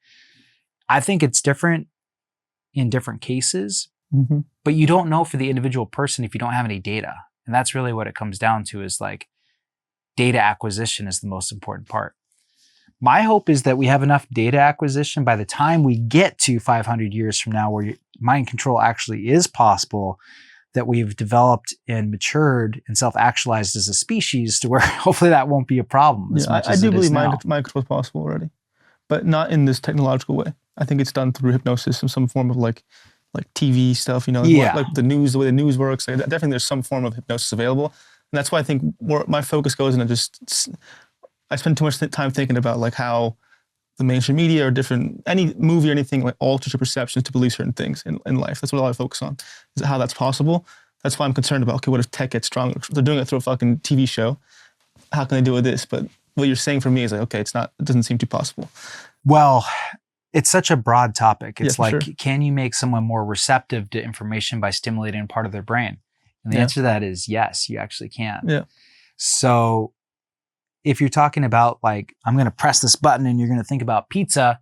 I think it's different in different cases, Mm-hmm. but you don't know for the individual person if you don't have any data. And that's really what it comes down to, is like data acquisition is the most important part. My hope is that we have enough data acquisition by the time we get to 500 years from now, where mind control actually is possible, that we've developed and matured and self-actualized as a species to where hopefully that won't be a problem as much I as do it is believe now. mind control is possible already, but not in this technological way. I think it's done through hypnosis and some form of like TV stuff, you know, Yeah. like the news, the way the news works. Like, definitely there's some form of hypnosis available. And that's why I think my focus goes into I spend too much time thinking about like how the mainstream media or any movie or anything like alters your perceptions to believe certain things in life. That's what I focus on, is how that's possible. That's why I'm concerned about, okay, what if tech gets stronger? They're doing it through a fucking TV show. How can they do it with this? But what you're saying for me is like, okay, it doesn't seem too possible. Well, it's such a broad topic. It's Yeah, like, sure. Can you make someone more receptive to information by stimulating a part of their brain? And the answer to that is yes, you actually can. Yeah. So if you're talking about like, I'm going to press this button and you're going to think about pizza,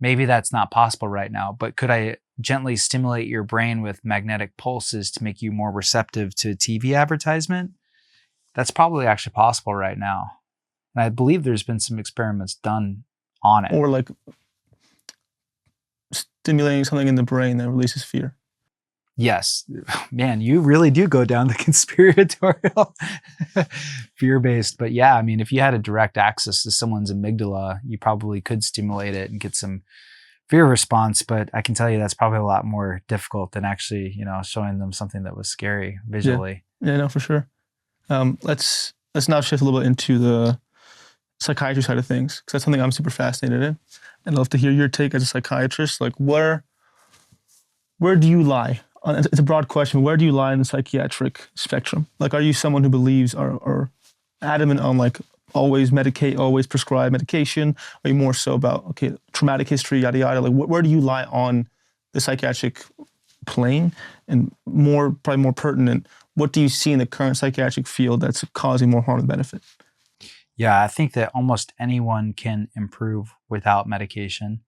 maybe that's not possible right now. But could I gently stimulate your brain with magnetic pulses to make you more receptive to TV advertisement? That's probably actually possible right now. And I believe there's been some experiments done on it. Or like stimulating something in the brain that releases fear. Yes, man, you really do go down the conspiratorial fear-based. But yeah, I mean, if you had a direct access to someone's amygdala, you probably could stimulate it and get some fear response. But I can tell you that's probably a lot more difficult than actually, showing them something that was scary visually. Yeah, no, for sure. Let's now shift a little bit into the psychiatry side of things, because that's something I'm super fascinated in. And I'd love to hear your take as a psychiatrist. Like, where do you lie? It's a broad question. Where do you lie in the psychiatric spectrum? Like, are you someone who believes or adamant on like always medicate, always prescribe medication? Are you more so about, okay, traumatic history, yada, yada? Like, where do you lie on the psychiatric plane? And probably more pertinent, what do you see in the current psychiatric field that's causing more harm than benefit? Yeah, I think that almost anyone can improve without medication.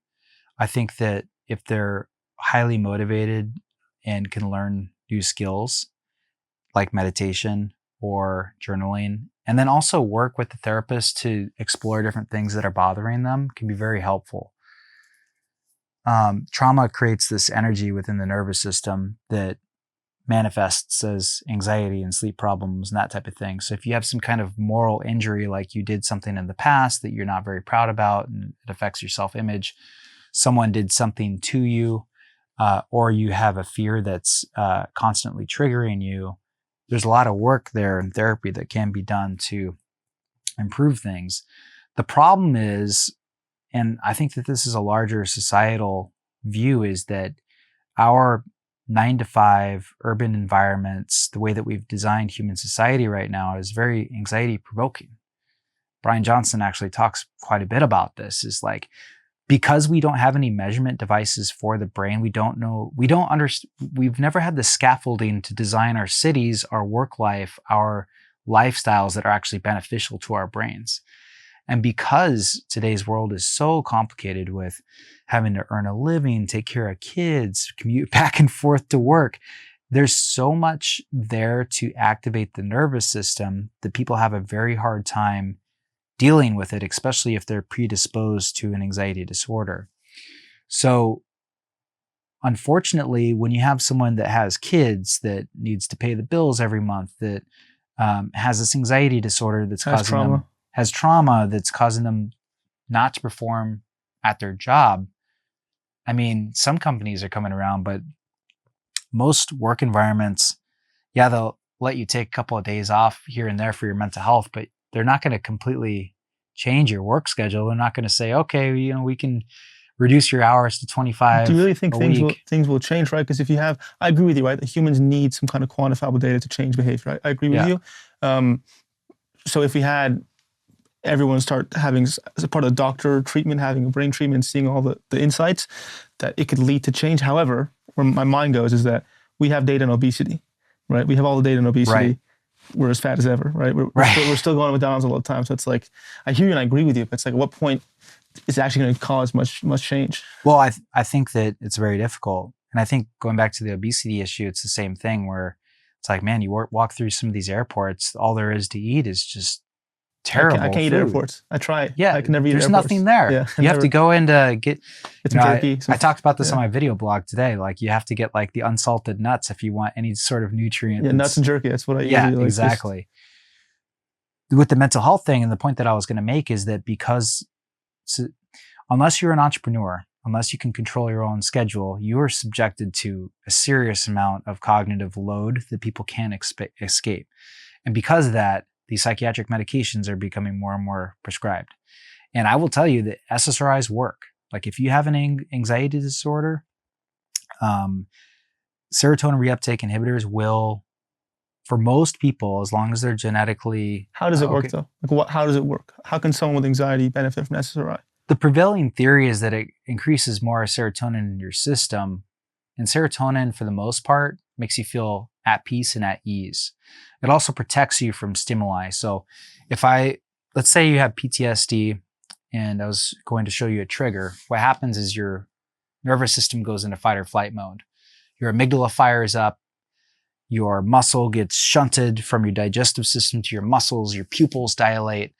I think that if they're highly motivated and can learn new skills like meditation or journaling, and then also work with the therapist to explore different things that are bothering them, can be very helpful. Trauma creates this energy within the nervous system that manifests as anxiety and sleep problems and that type of thing. So if you have some kind of moral injury, like you did something in the past that you're not very proud about and it affects your self-image, someone did something to you, or you have a fear that's constantly triggering you, there's a lot of work there in therapy that can be done to improve things. The problem is, and I think that this is a larger societal view, is that our 9-to-5 urban environments, the way that we've designed human society right now, is very anxiety provoking. Brian Johnson actually talks quite a bit about this, is like, because we don't have any measurement devices for the brain, we've never had the scaffolding to design our cities, our work life, our lifestyles that are actually beneficial to our brains. And because today's world is so complicated with having to earn a living, take care of kids, commute back and forth to work, there's so much there to activate the nervous system that people have a very hard time dealing with it, especially if they're predisposed to an anxiety disorder. So unfortunately, when you have someone that has kids, that needs to pay the bills every month, that has this anxiety disorder that's has trauma that's causing them not to perform at their job. I mean, some companies are coming around, but most work environments, yeah, they'll let you take a couple of days off here and there for your mental health, but they're not going to completely change your work schedule. They're not going to say, okay, we can reduce your hours to 25. Do you really think things will change, right? Because I agree with you, right? That humans need some kind of quantifiable data to change behavior. I agree with you. So if we had everyone start having, as a part of the doctor treatment, having a brain treatment, seeing all the insights, that it could lead to change. However, where my mind goes is that we have data on obesity, right? We have all the data on obesity. Right. We're as fat as ever, right? We're still going with McDonald's all the time. So it's like, I hear you and I agree with you, but it's like, at what point is it actually going to cause much change? Well, I think that it's very difficult. And I think going back to the obesity issue, it's the same thing where it's like, man, you walk through some of these airports, all there is to eat is just terrible I can't eat food. airports. I try. Yeah, I can never eat there's airports. nothing there. Yeah, you have to go in to get some jerky. I talked about this on my video blog today. Like you have to get like the unsalted nuts if you want any sort of nutrient. Yeah, nuts and jerky. That's what I eat. Yeah, exactly. With the mental health thing, and the point that I was going to make is that unless you're an entrepreneur, unless you can control your own schedule, you are subjected to a serious amount of cognitive load that people can't escape. And because of that, these psychiatric medications are becoming more and more prescribed. And I will tell you that SSRIs work. Like if you have an anxiety disorder, serotonin reuptake inhibitors will, for most people, as long as they're genetically... How does it work though? Like how does it work? How can someone with anxiety benefit from SSRI? The prevailing theory is that it increases more serotonin in your system. And serotonin, for the most part, makes you feel at peace and at ease. It also protects you from stimuli. So let's say you have PTSD and I was going to show you a trigger. What happens is your nervous system goes into fight or flight mode. Your amygdala fires up. Your muscle gets shunted from your digestive system to your muscles. Your pupils dilate.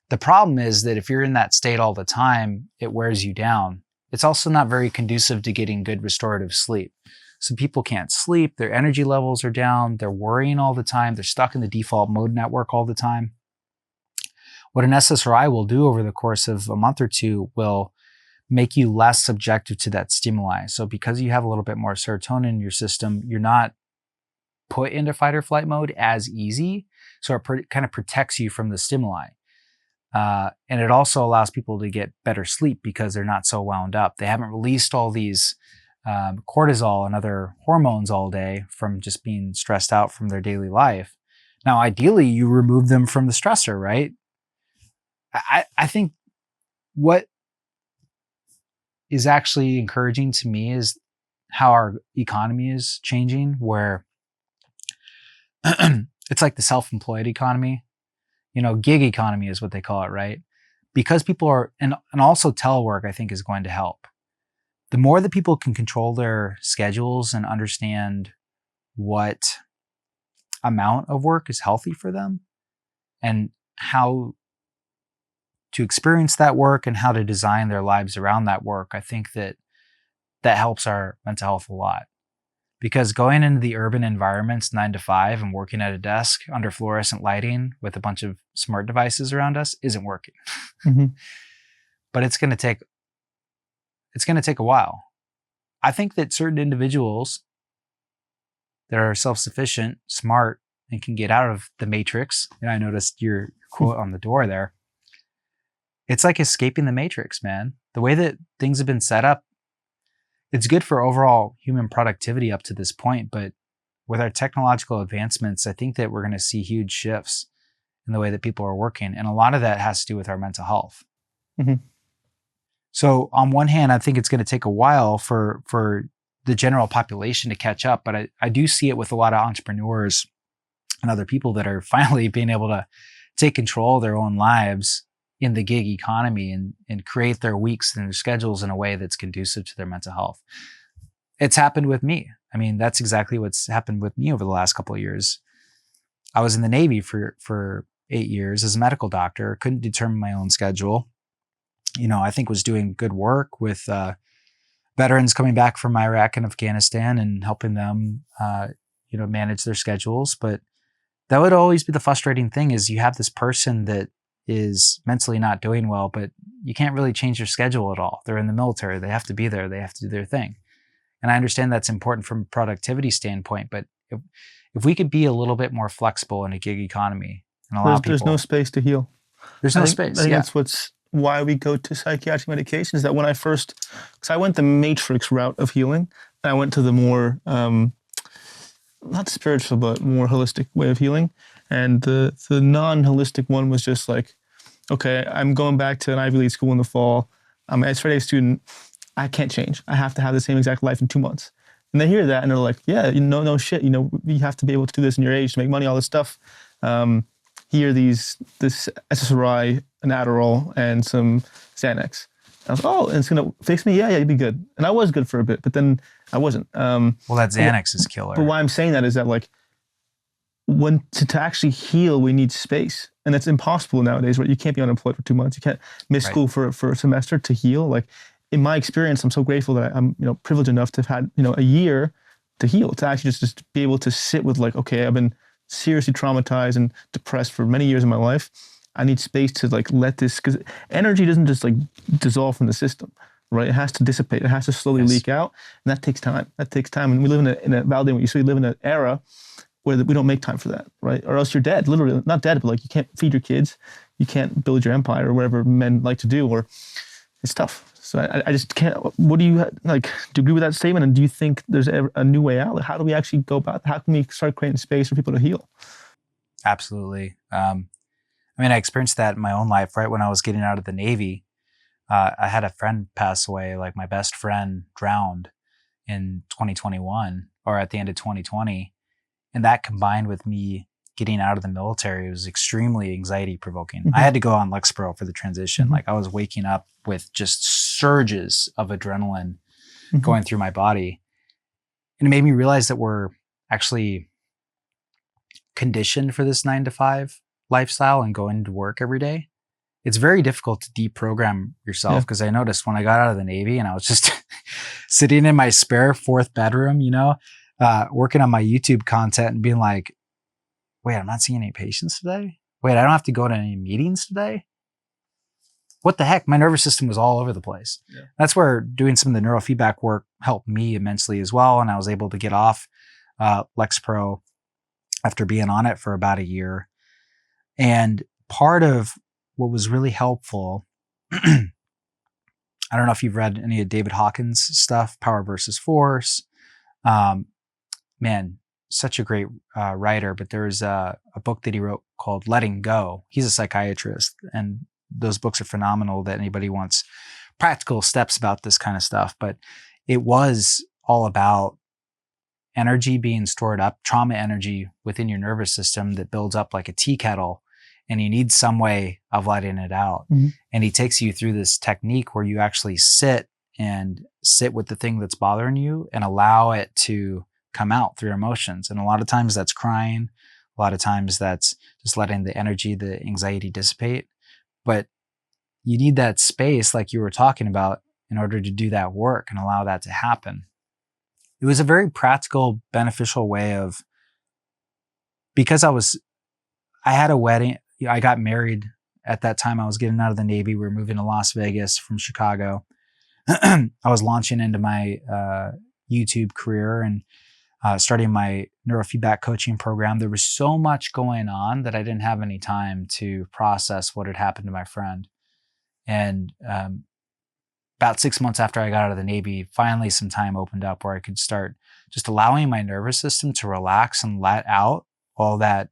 The problem is that if you're in that state all the time, it wears you down. It's also not very conducive to getting good restorative sleep. So people can't sleep, their energy levels are down, they're worrying all the time, they're stuck in the default mode network all the time. What an SSRI will do over the course of a month or two will make you less subjective to that stimuli. So because you have a little bit more serotonin in your system, you're not put into fight or flight mode as easy. So it kind of protects you from the stimuli. And it also allows people to get better sleep because they're not so wound up. They haven't released all these cortisol and other hormones all day from just being stressed out from their daily life. Now, ideally, you remove them from the stressor, right? I think what is actually encouraging to me is how our economy is changing, where it's like the self-employed economy. Gig economy is what they call it, right? Because people are, and also telework, I think, is going to help. The more that people can control their schedules and understand what amount of work is healthy for them and how to experience that work and how to design their lives around that work, I think that helps our mental health a lot. Because going into the urban environments 9 to 5 and working at a desk under fluorescent lighting with a bunch of smart devices around us isn't working. Mm-hmm. But it's going to take a while. I think that certain individuals that are self-sufficient, smart, and can get out of the matrix, and I noticed your quote on the door there, it's like escaping the matrix, man. The way that things have been set up, it's good for overall human productivity up to this point, but with our technological advancements, I think that we're going to see huge shifts in the way that people are working. And a lot of that has to do with our mental health. Mm-hmm. So on one hand, I think it's going to take a while for the general population to catch up, but I do see it with a lot of entrepreneurs and other people that are finally being able to take control of their own lives in the gig economy and create their weeks and their schedules in a way that's conducive to their mental health. It's happened with me. I mean, that's exactly what's happened with me over the last couple of years. I was in the Navy for 8 years as a medical doctor, couldn't determine my own schedule. I think was doing good work with veterans coming back from Iraq and Afghanistan and helping them, manage their schedules. But that would always be the frustrating thing is you have this person that is mentally not doing well, but you can't really change their schedule at all. They're in the military. They have to be there. They have to do their thing. And I understand that's important from a productivity standpoint, but if we could be a little bit more flexible in a gig economy and allow people... There's no space to heal. There's no space, I think that's why we go to psychiatric medication is that when I first... Because I went the matrix route of healing, and I went to the more... not spiritual, but more holistic way of healing. And the non-holistic one was just like, okay, I'm going back to an Ivy League school in the fall. I'm an straight A student. I can't change. I have to have the same exact life in 2 months. And they hear that and they're like, yeah, no shit. You have to be able to do this in your age to make money, all this stuff. Here, this SSRI, an Adderall, and some Xanax. I was, oh, and it's going to fix me? Yeah, you'd be good. And I was good for a bit, but then I wasn't. Well, that Xanax is killer. But why I'm saying that is that like, when to actually heal, we need space. And it's impossible nowadays, right? You can't be unemployed for 2 months. You can't miss school for a semester to heal. Like in my experience, I'm so grateful that I'm, privileged enough to have had, a year to heal, to actually just be able to sit with like, okay, I've been seriously traumatized and depressed for many years of my life. I need space to like let this, because energy doesn't just like dissolve from the system, right? It has to dissipate. It has to slowly leak out. And that takes time. And we live in a validating what you say, we live in an era where we don't make time for that, right? Or else you're dead, literally, not dead, but like you can't feed your kids, you can't build your empire or whatever men like to do, or it's tough. So I just can't, what do you, like, do you agree with that statement? And do you think there's a new way out? Like, how do we actually go about it? How can we start creating space for people to heal? Absolutely. I experienced that in my own life, right? When I was getting out of the Navy, I had a friend pass away, like my best friend drowned in 2021 or at the end of 2020. And that combined with me getting out of the military was extremely anxiety provoking. I had to go on Lexapro for the transition. Like I was waking up with just surges of adrenaline going through my body. And it made me realize that we're actually conditioned for this 9-to-5 lifestyle and going to work every day. It's very difficult to deprogram yourself, because I noticed when I got out of the Navy and I was just sitting in my spare 4th bedroom, working on my YouTube content and being like, wait, I'm not seeing any patients today? Wait, I don't have to go to any meetings today? What the heck? My nervous system was all over the place. Yeah. That's where doing some of the neurofeedback work helped me immensely as well. And I was able to get off Lexapro after being on it for about a year. And part of what was really helpful, I don't know if you've read any of David Hawkins' stuff, Power versus Force. Man, such a great writer, but there's a book that he wrote called Letting Go. He's a psychiatrist, and those books are phenomenal that anybody wants practical steps about this kind of stuff. But it was all about energy being stored up, trauma energy within your nervous system that builds up like a tea kettle, and you need some way of letting it out. And he takes you through this technique where you actually sit with the thing that's bothering you and allow it to come out through emotions. And a lot of times that's crying. A lot of times that's just letting the energy, the anxiety dissipate. But you need that space, like you were talking about, in order to do that work and allow that to happen. It was a very practical, beneficial way of, because I had a wedding. I got married at that time. I was getting out of the Navy. We were moving to Las Vegas from Chicago. I was launching into my YouTube career and starting my neurofeedback coaching program. There was so much going on that I didn't have any time to process what had happened to my friend. And about 6 months after I got out of the Navy, finally some time opened up where I could start just allowing my nervous system to relax and let out all that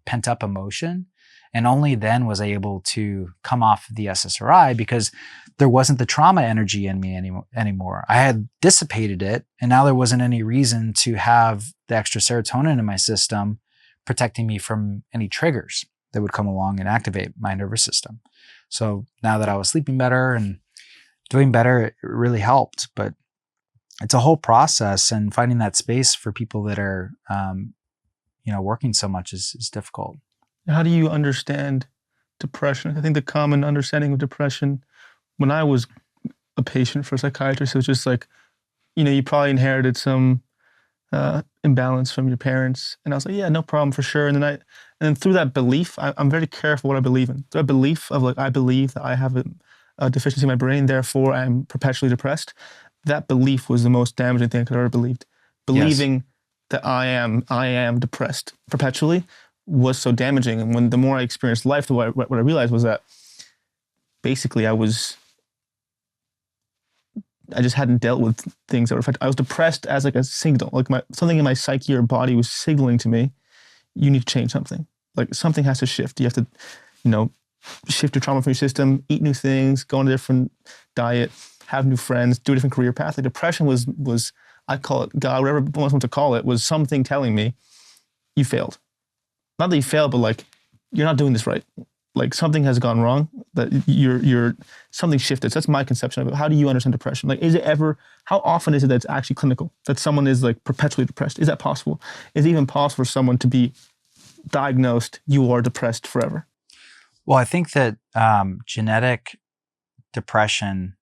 pent up emotion. And only then was I able to come off the SSRI, because there wasn't the trauma energy in me anymore. I had dissipated it, and now there wasn't any reason to have the extra serotonin in my system protecting me from any triggers that would come along and activate my nervous system. So now that I was sleeping better and doing better, it really helped. But it's a whole process, and finding that space for people that are, working so much is difficult. How do you understand depression? I think the common understanding of depression, when I was a patient for a psychiatrist, it was just like, you probably inherited some imbalance from your parents. And I was like, yeah, no problem, for sure. And then through that belief, I'm very careful what I believe in. Through that belief of like, I believe that I have a deficiency in my brain, therefore I'm perpetually depressed. That belief was the most damaging thing I could have ever believed. Believing that I am depressed perpetually was so damaging. And the more I experienced life, what I realized was that basically I just hadn't dealt with things that were affected. I was depressed as like a signal, like something in my psyche or body was signaling to me, you need to change something. Like something has to shift. You have to, shift your trauma from your system, eat new things, go on a different diet, have new friends, do a different career path. Like depression was I call it God, whatever one wants to call it, was something telling me you failed. Not that you failed, but like, you're not doing this right. like something has gone wrong, that you're something shifted. So that's my conception of it. How do you understand depression? Like, how often is it that it's actually clinical, that someone is like perpetually depressed? Is that possible? Is it even possible for someone to be diagnosed, you are depressed forever? Well, I think that genetic depression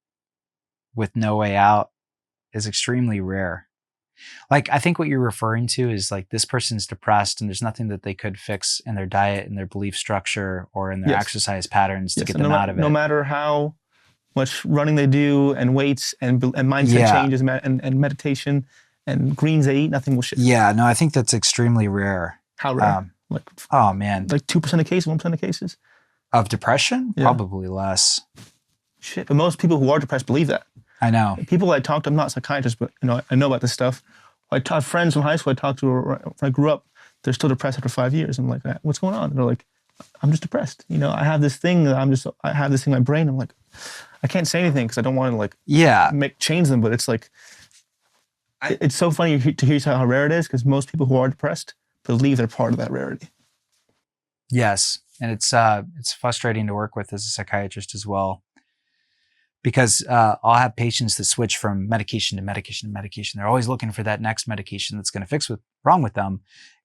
with no way out is extremely rare. Like, I think what you're referring to is like this person's depressed and there's nothing that they could fix in their diet, in their belief structure, or in their exercise patterns to get them out of it. No matter how much running they do and weights and mindset changes and meditation and greens they eat, nothing will shift. Yeah, no, I think that's extremely rare. How rare? Oh man. Like 2% of cases, 1% of cases? Of depression? Yeah. Probably less. Shit, but most people who are depressed believe that. I know. People I talk to, I'm not a psychiatrist, but I know about this stuff. I have friends from high school I talked to when I grew up, they're still depressed after 5 years. I'm like, what's going on? And they're like, I'm just depressed. I have this thing that I have this thing in my brain. I'm like, I can't say anything because I don't want to change them, but it's like, it's so funny to hear how rare it is, because most people who are depressed believe they're part of that rarity. Yes. And it's frustrating to work with as a psychiatrist as well, because I'll have patients that switch from medication to medication to medication. They're always looking for that next medication that's going to fix what's wrong with them.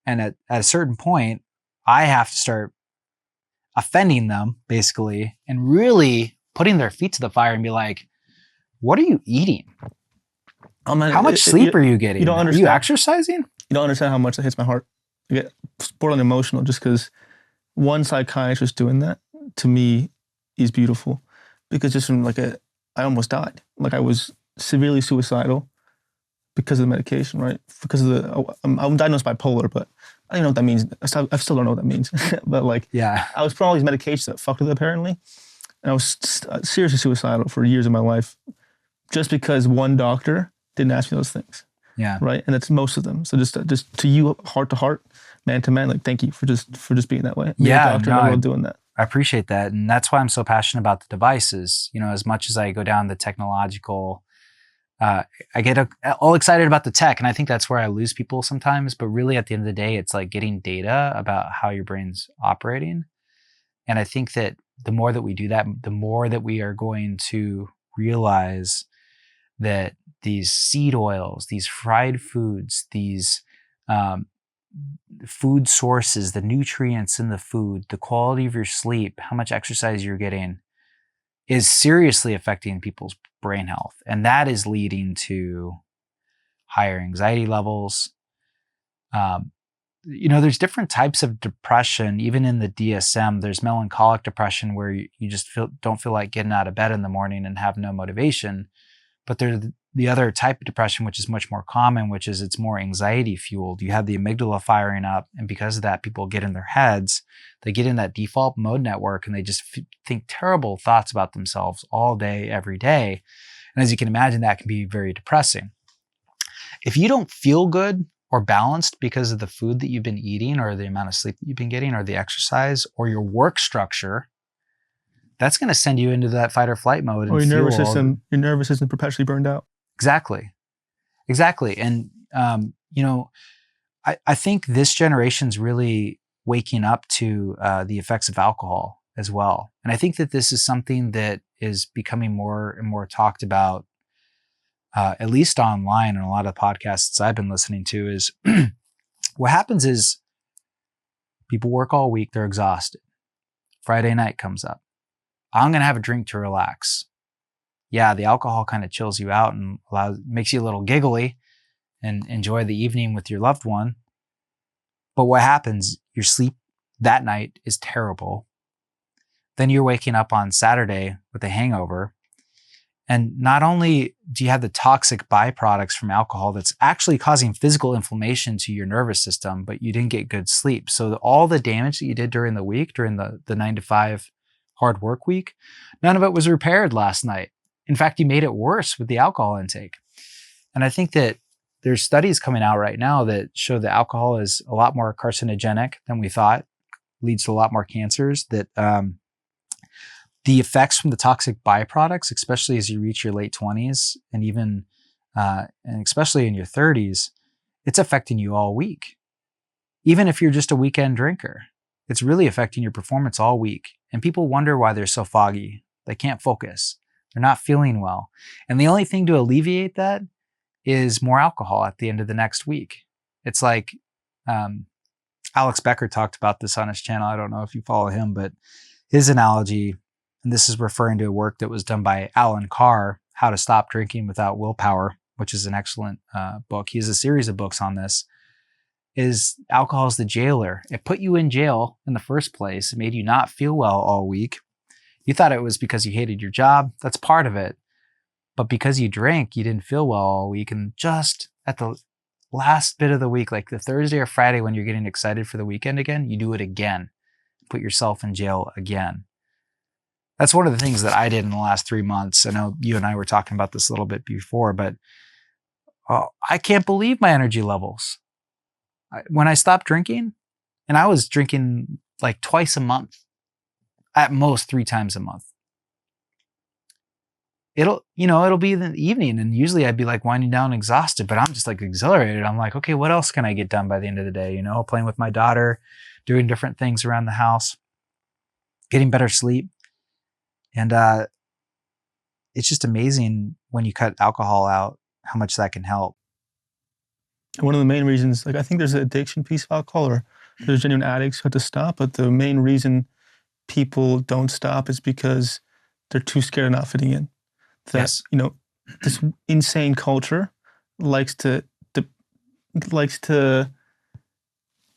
And at a certain point, I have to start offending them, basically, and really putting their feet to the fire and be like, what are you eating? How much sleep are you getting? You don't understand. Are you exercising? You don't understand how much that hits my heart. I get borderline emotional just because one psychiatrist doing that, to me, is beautiful. Because just from I almost died. Like, I was severely suicidal because of the medication, right? Because of I'm diagnosed bipolar, but I don't know what that means. I still don't know what that means. But I was put on all these medications that fucked with it, apparently. And I was seriously suicidal for years of my life just because one doctor didn't ask me those things. Yeah. Right. And that's most of them. So just to you, heart to heart, man to man, thank you for just being that way. Being a doctor in the world doing that. I appreciate that. And that's why I'm so passionate about the devices. As much as I go down the technological, I get all excited about the tech. And I think that's where I lose people sometimes. But really, at the end of the day, it's like getting data about how your brain's operating. And I think that the more that we do that, the more that we are going to realize that these seed oils, these fried foods, these food sources, the nutrients in the food, the quality of your sleep, how much exercise you're getting, is seriously affecting people's brain health. And that is leading to higher anxiety levels. There's different types of depression. Even in the DSM, there's melancholic depression where you just don't feel like getting out of bed in the morning and have no motivation. But there's the other type of depression, which is much more common, which is it's more anxiety fueled. You have the amygdala firing up, and because of that, people get in their heads. They get in that default mode network, and they just think terrible thoughts about themselves all day, every day. And as you can imagine, that can be very depressing. If you don't feel good or balanced because of the food that you've been eating, or the amount of sleep that you've been getting, or the exercise, or your work structure, that's going to send you into that fight or flight mode. Or your nervous system perpetually burned out. Exactly. And, I think this generation's really waking up to the effects of alcohol as well. And I think that this is something that is becoming more and more talked about, at least online, and a lot of podcasts I've been listening to, is what happens is people work all week, they're exhausted. Friday night comes up. I'm going to have a drink to relax. Yeah, the alcohol kind of chills you out and makes you a little giggly and enjoy the evening with your loved one. But what happens, your sleep that night is terrible. Then you're waking up on Saturday with a hangover. And not only do you have the toxic byproducts from alcohol that's actually causing physical inflammation to your nervous system, but you didn't get good sleep. So all the damage that you did during the week, during the 9 to 5 hard work week, none of it was repaired last night. In fact, you made it worse with the alcohol intake. And I think that there's studies coming out right now that show that alcohol is a lot more carcinogenic than we thought, leads to a lot more cancers, that the effects from the toxic byproducts, especially as you reach your late 20s and even, and especially in your 30s, it's affecting you all week. Even if you're just a weekend drinker, it's really affecting your performance all week. And people wonder why they're so foggy. They can't focus. They're not feeling well. And the only thing to alleviate that is more alcohol at the end of the next week. It's like Alex Becker talked about this on his channel. I don't know if you follow him, but his analogy, and this is referring to a work that was done by Alan Carr, How to Stop Drinking Without Willpower, which is an excellent book. He has a series of books on this, is alcohol is the jailer. It put you in jail in the first place. It made you not feel well all week. You thought it was because you hated your job. That's part of it. But because you drank, you didn't feel well all week. And just at the last bit of the week, like the Thursday or Friday when you're getting excited for the weekend again, you do it again. Put yourself in jail again. That's one of the things that I did in the last 3 months. I know you and I were talking about this a little bit before, but I can't believe my energy levels. When I stopped drinking, and I was drinking like twice a month, at most 3 times a month. It'll be in the evening, and usually I'd be like winding down exhausted, but I'm just like exhilarated. I'm like, okay, what else can I get done by the end of the day? Playing with my daughter, doing different things around the house, getting better sleep. And it's just amazing when you cut alcohol out, how much that can help. One of the main reasons, I think there's an addiction piece of alcohol, or there's genuine addicts who have to stop, but the main reason people don't stop is because they're too scared of not fitting in. That, yes. This insane culture likes to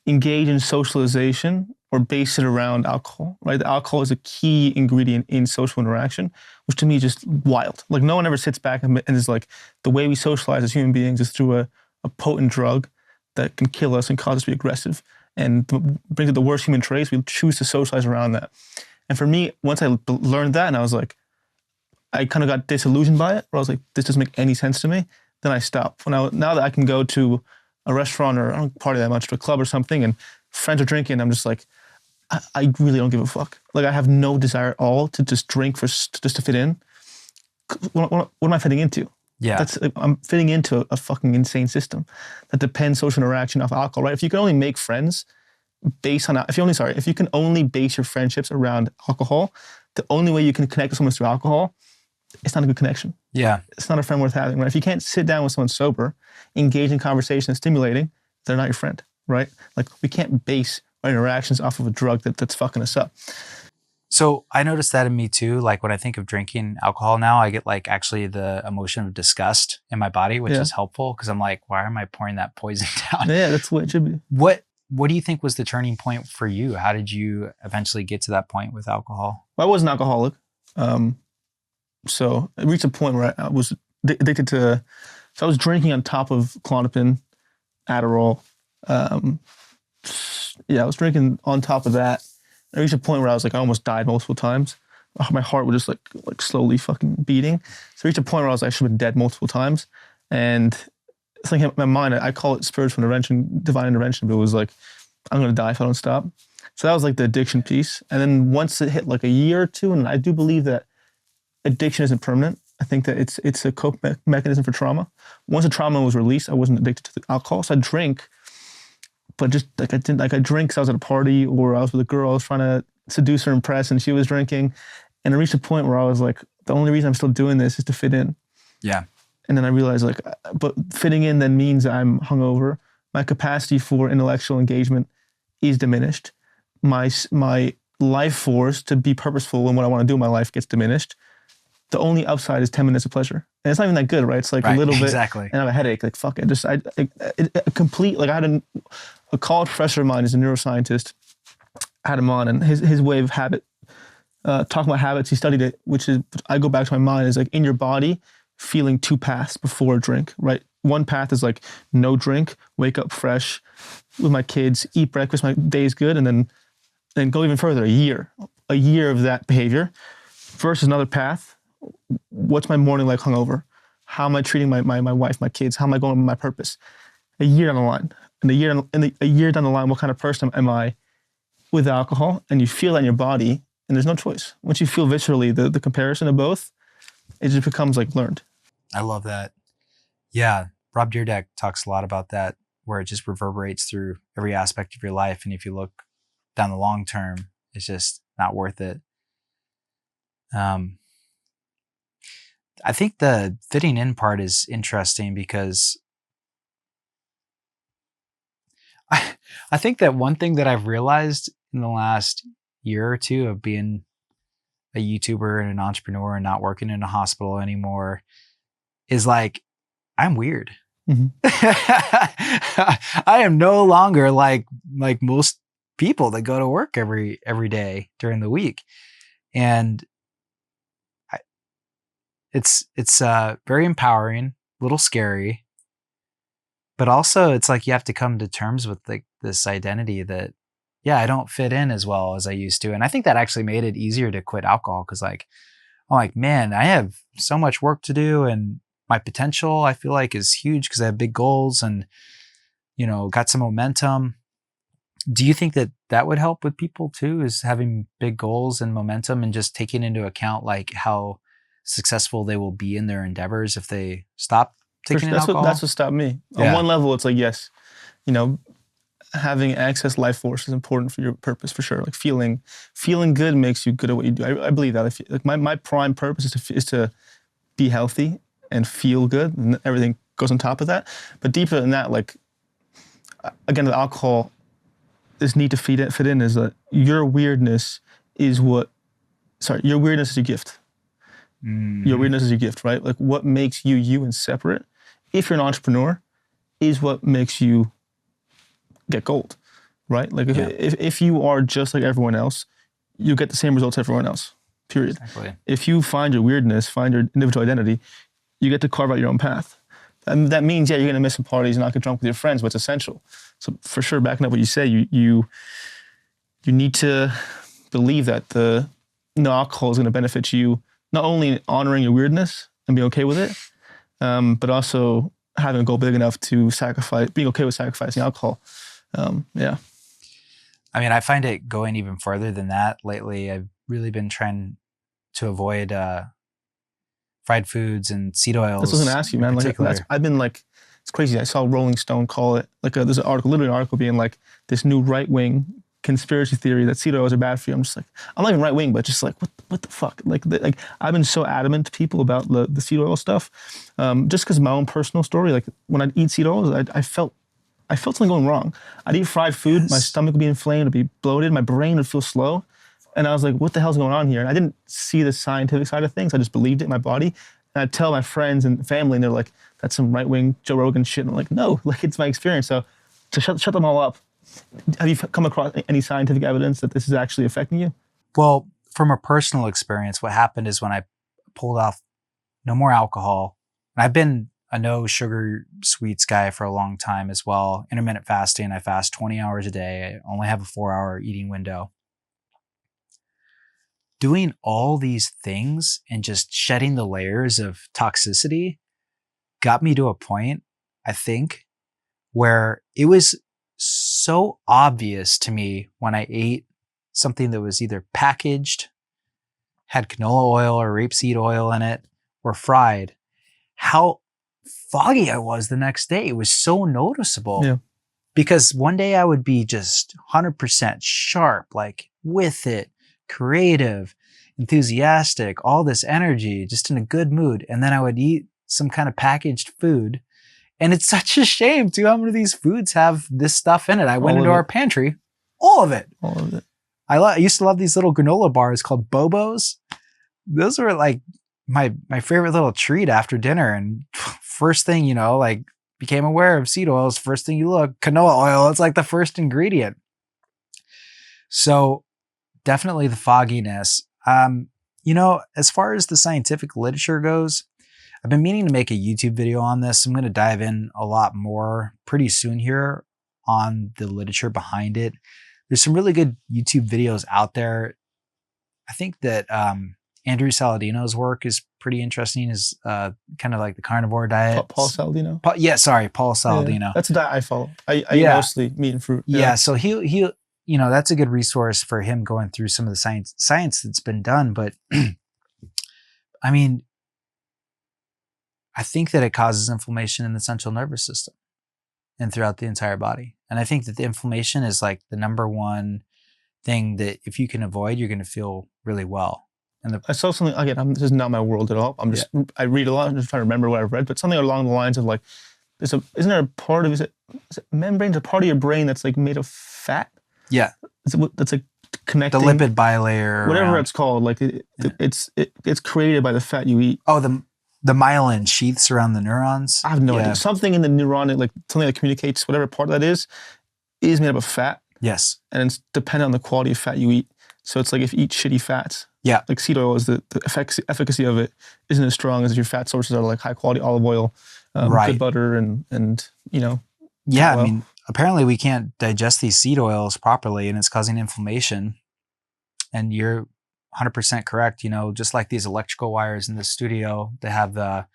engage in socialization or base it around alcohol, right? The alcohol is a key ingredient in social interaction, which to me is just wild. Like, no one ever sits back and is like, the way we socialize as human beings is through a potent drug that can kill us and cause us to be aggressive and brings out the worst human traits. We choose to socialize around that. And for me, once I learned that, and I was like, I kind of got disillusioned by it, where I was like, this doesn't make any sense to me. Then I stopped. Now that I can go to a restaurant, or I don't party that much, to a club or something, and friends are drinking, I'm just like, I really don't give a fuck. Like, I have no desire at all to just drink just to fit in. What am I fitting into? Yeah. I'm fitting into a fucking insane system that depends social interaction off alcohol, right? If you can only make friends based on, if you can only base your friendships around alcohol, the only way you can connect with someone is through alcohol, it's not a good connection. Yeah. It's not a friend worth having, right? If you can't sit down with someone sober, engage in conversation and stimulating, they're not your friend, right? Like, we can't base our interactions off of a drug that's fucking us up. So I noticed that in me too. Like, when I think of drinking alcohol now, I get like actually the emotion of disgust in my body, which is helpful, because I'm like, why am I pouring that poison down? Yeah, that's what it should be. What do you think was the turning point for you? How did you eventually get to that point with alcohol? Well, I was an alcoholic. So it reached a point where I was addicted to, so I was drinking on top of Klonopin, Adderall. I was drinking on top of that. I reached a point where I was like, I almost died multiple times. My heart was just like slowly fucking beating. So I reached a point where I was like, I should have been dead multiple times. And it's like, in my mind, I call it spiritual intervention, divine intervention, but it was like, I'm going to die if I don't stop. So that was like the addiction piece. And then once it hit like a year or two, and I do believe that addiction isn't permanent. I think that it's a cope mechanism for trauma. Once the trauma was released, I wasn't addicted to the alcohol. So I drink, but just like I drink because I was at a party, or I was with a girl I was trying to seduce her, impress, and she was drinking. And I reached a point where I was like, the only reason I'm still doing this is to fit in. Yeah. And then I realized, like, but fitting in then means I'm hungover. My capacity for intellectual engagement is diminished. My life force to be purposeful in what I want to do in my life gets diminished. The only upside is 10 minutes of pleasure. And it's not even that good, right? It's like a little bit, exactly. And I have a headache, like, fuck it. I had a college professor of mine is a neuroscientist. I had him on, and his way of talking about habits, he studied it, which is, I go back to my mind, is like, in your body, feeling 2 paths before a drink, right? One path is like, no drink, wake up fresh with my kids, eat breakfast, my day is good, and then go even further, a year of that behavior, versus another path. What's my morning like hungover? How am I treating my wife, my kids? How am I going with my purpose? A year down the line. And a year down the line, what kind of person am I with alcohol? And you feel that in your body, and there's no choice. Once you feel viscerally the comparison of both, it just becomes like learned. I love that. Yeah. Rob Dyrdek talks a lot about that, where it just reverberates through every aspect of your life. And if you look down the long term, it's just not worth it. Um, I think the fitting in part is interesting because I think that one thing that I've realized in the last year or two of being a YouTuber and an entrepreneur and not working in a hospital anymore is like, I'm weird. Mm-hmm. I am no longer like most people that go to work every day during the week. And it's very empowering, a little scary, but also it's like you have to come to terms with like this identity that, yeah, I don't fit in as well as I used to. And I think that actually made it easier to quit alcohol because like, I'm like, man, I have so much work to do and my potential I feel like is huge because I have big goals and, you know, got some momentum. Do you think that that would help with people too, is having big goals and momentum and just taking into account like how successful they will be in their endeavors if they stop taking in alcohol? That's what stopped me. Yeah. On one level, it's like, yes, you know, having excess life force is important for your purpose for sure. Like feeling good makes you good at what you do. I believe that. Like my prime purpose is to be healthy and feel good, and everything goes on top of that. But deeper than that, like again, the alcohol, this need to fit in is that your weirdness is your weirdness is your gift. Mm-hmm. Your weirdness is your gift, right? Like what makes you you and separate, if you're an entrepreneur, is what makes you get gold, right? Like if you are just like everyone else, you get the same results as everyone else, period. Exactly. If you find your weirdness, find your individual identity, you get to carve out your own path. And that means, yeah, you're going to miss some parties and not get drunk with your friends, but it's essential. So for sure, backing up what you say, you need to believe that no alcohol is going to benefit you, not only honoring your weirdness and being okay with it, but also having a goal big enough to being okay with sacrificing alcohol. Yeah. I mean, I find it going even further than that lately. I've really been trying to avoid fried foods and seed oils. That's what I was going to ask you, man. Like, I've been like, it's crazy. I saw Rolling Stone call it, like there's an article, literally an article being like this new right-wing conspiracy theory that seed oils are bad for you. I'm just like, I'm not even right-wing, but just like, what the fuck? Like I've been so adamant to people about the seed oil stuff, just because my own personal story. Like when I'd eat seed oils, I felt something going wrong. I'd eat fried food, my stomach would be inflamed, it'd be bloated, my brain would feel slow. And I was like, what the hell's going on here? And I didn't see the scientific side of things. I just believed it in my body. And I'd tell my friends and family, and they're like, that's some right-wing Joe Rogan shit. And I'm like, no, like it's my experience. So to shut them all up, have you come across any scientific evidence that this is actually affecting you? Well, from a personal experience, what happened is when I pulled off no more alcohol, and I've been a no sugar sweets guy for a long time as well. Intermittent fasting, I fast 20 hours a day. I only have a 4-hour eating window. Doing all these things and just shedding the layers of toxicity got me to a point, I think, where it was so obvious to me when I ate something that was either packaged, had canola oil or rapeseed oil in it, or fried, how foggy I was the next day. It was so noticeable. Yeah. Because one day I would be just 100% sharp, like with it, creative, enthusiastic, all this energy, just in a good mood. And then I would eat some kind of packaged food. And it's such a shame too how many of these foods have this stuff in it. I went into our pantry, all of it. All of it. I used to love these little granola bars called Bobos. Those were like my favorite little treat after dinner. And first thing, you know, like became aware of seed oils. First thing you look, canola oil. It's like the first ingredient. So definitely the fogginess. You know, as far as the scientific literature goes, I've been meaning to make a YouTube video on this. I'm going to dive in a lot more pretty soon here on the literature behind it. There's some really good YouTube videos out there. I think that Andrew Saladino's work is pretty interesting. Is kind of like the carnivore diet. Paul Saladino? Paul Saladino. Yeah, that's a diet I follow. I eat mostly meat and fruit. Yeah, so he you know, that's a good resource for him going through some of the science that's been done. But I mean, I think that it causes inflammation in the central nervous system and throughout the entire body. And I think that the inflammation is like the number one thing that if you can avoid, you're going to feel really well. And I saw something, again, this is not my world at all. I read a lot, I'm just trying to remember what I've read, but something along the lines of like, isn't there a part of, is it membranes, a part of your brain that's like made of fat? Yeah. That's like connecting. The lipid bilayer. Whatever it's called, like it's created by the fat you eat. Oh, the myelin sheaths around the neurons. I have no idea. Something in the neuron, like something that communicates, whatever part that is made up of fat. Yes. And it's dependent on the quality of fat you eat. So it's like if you eat shitty fats, like seed oil, is the efficacy of it isn't as strong as if your fat sources are like high quality olive oil, good butter, and you know. Yeah, I mean, apparently we can't digest these seed oils properly, and it's causing inflammation. And you're 100% correct. You know, just like these electrical wires in the studio, they have the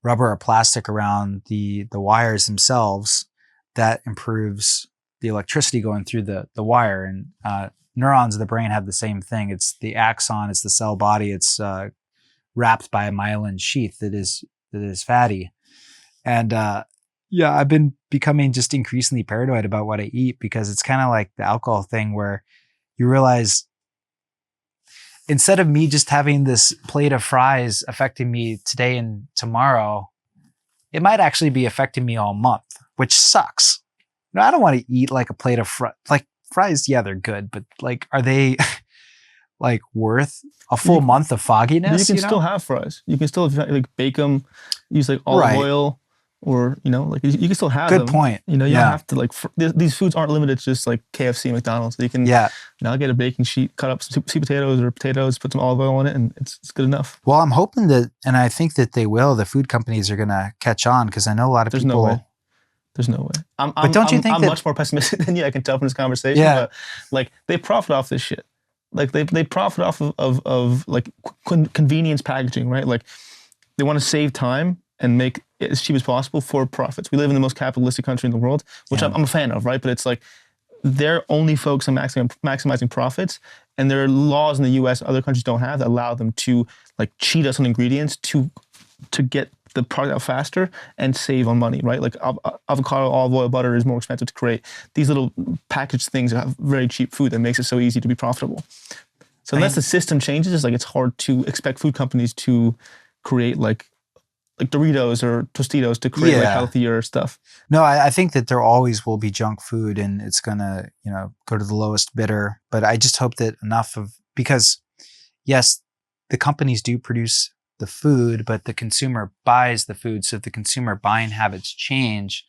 rubber or plastic around the wires themselves that improves the electricity going through the wire. And neurons of the brain have the same thing. It's the axon, it's the cell body, it's wrapped by a myelin sheath that is fatty. And I've been becoming just increasingly paranoid about what I eat, because it's kind of like the alcohol thing where you realize instead of me just having this plate of fries affecting me today and tomorrow, it might actually be affecting me all month, which sucks. No, I don't want to eat like a plate of fries. Yeah, they're good, but like, are they like worth a full month of fogginess? You can still have fries. You can still like bake them, use like olive oil, or you know, like you can still have them. Good point. You know, you don't have to like these foods aren't limited to just like KFC, McDonald's. So you can get a baking sheet, cut up some sweet potatoes or potatoes, put some olive oil in it, and it's good enough. Well, I'm hoping that, and I think that they will. The food companies are going to catch on, because I know a lot of people. There's no way. But don't you think I'm much more pessimistic than you? I can tell from this conversation. Yeah. But like they profit off this shit. Like they profit off of like convenience packaging, right? Like they want to save time and make it as cheap as possible for profits. We live in the most capitalistic country in the world, which I'm a fan of, right? But it's like they're only focused on maximizing profits, and there are laws in the U.S. other countries don't have that allow them to like cheat us on ingredients to get the product out faster and save on money, right? Like avocado, olive oil, butter is more expensive to create. These little packaged things have very cheap food that makes it so easy to be profitable. So unless the system changes, it's like it's hard to expect food companies to create like Doritos or Tostitos to create like healthier stuff. No, I think that there always will be junk food, and it's gonna, go to the lowest bidder. But I just hope that because yes, the companies do produce the food, but the consumer buys the food. So if the consumer buying habits change,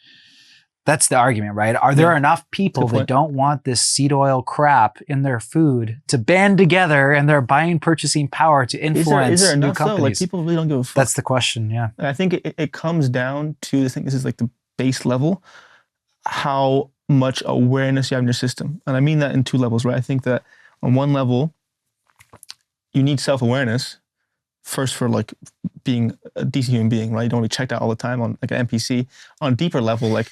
that's the argument, right? Are there enough people that don't want this seed oil crap in their food to band together and their buying purchasing power to influence is there enough, new companies? Though? Like people really don't give a fuck. That's the question, yeah. And I think it comes down to, I think this is like the base level, how much awareness you have in your system. And I mean that in two levels, right? I think that on one level, you need self-awareness first for like being a decent human being, right? You don't want to be checked out all the time on like an NPC. On a deeper level, like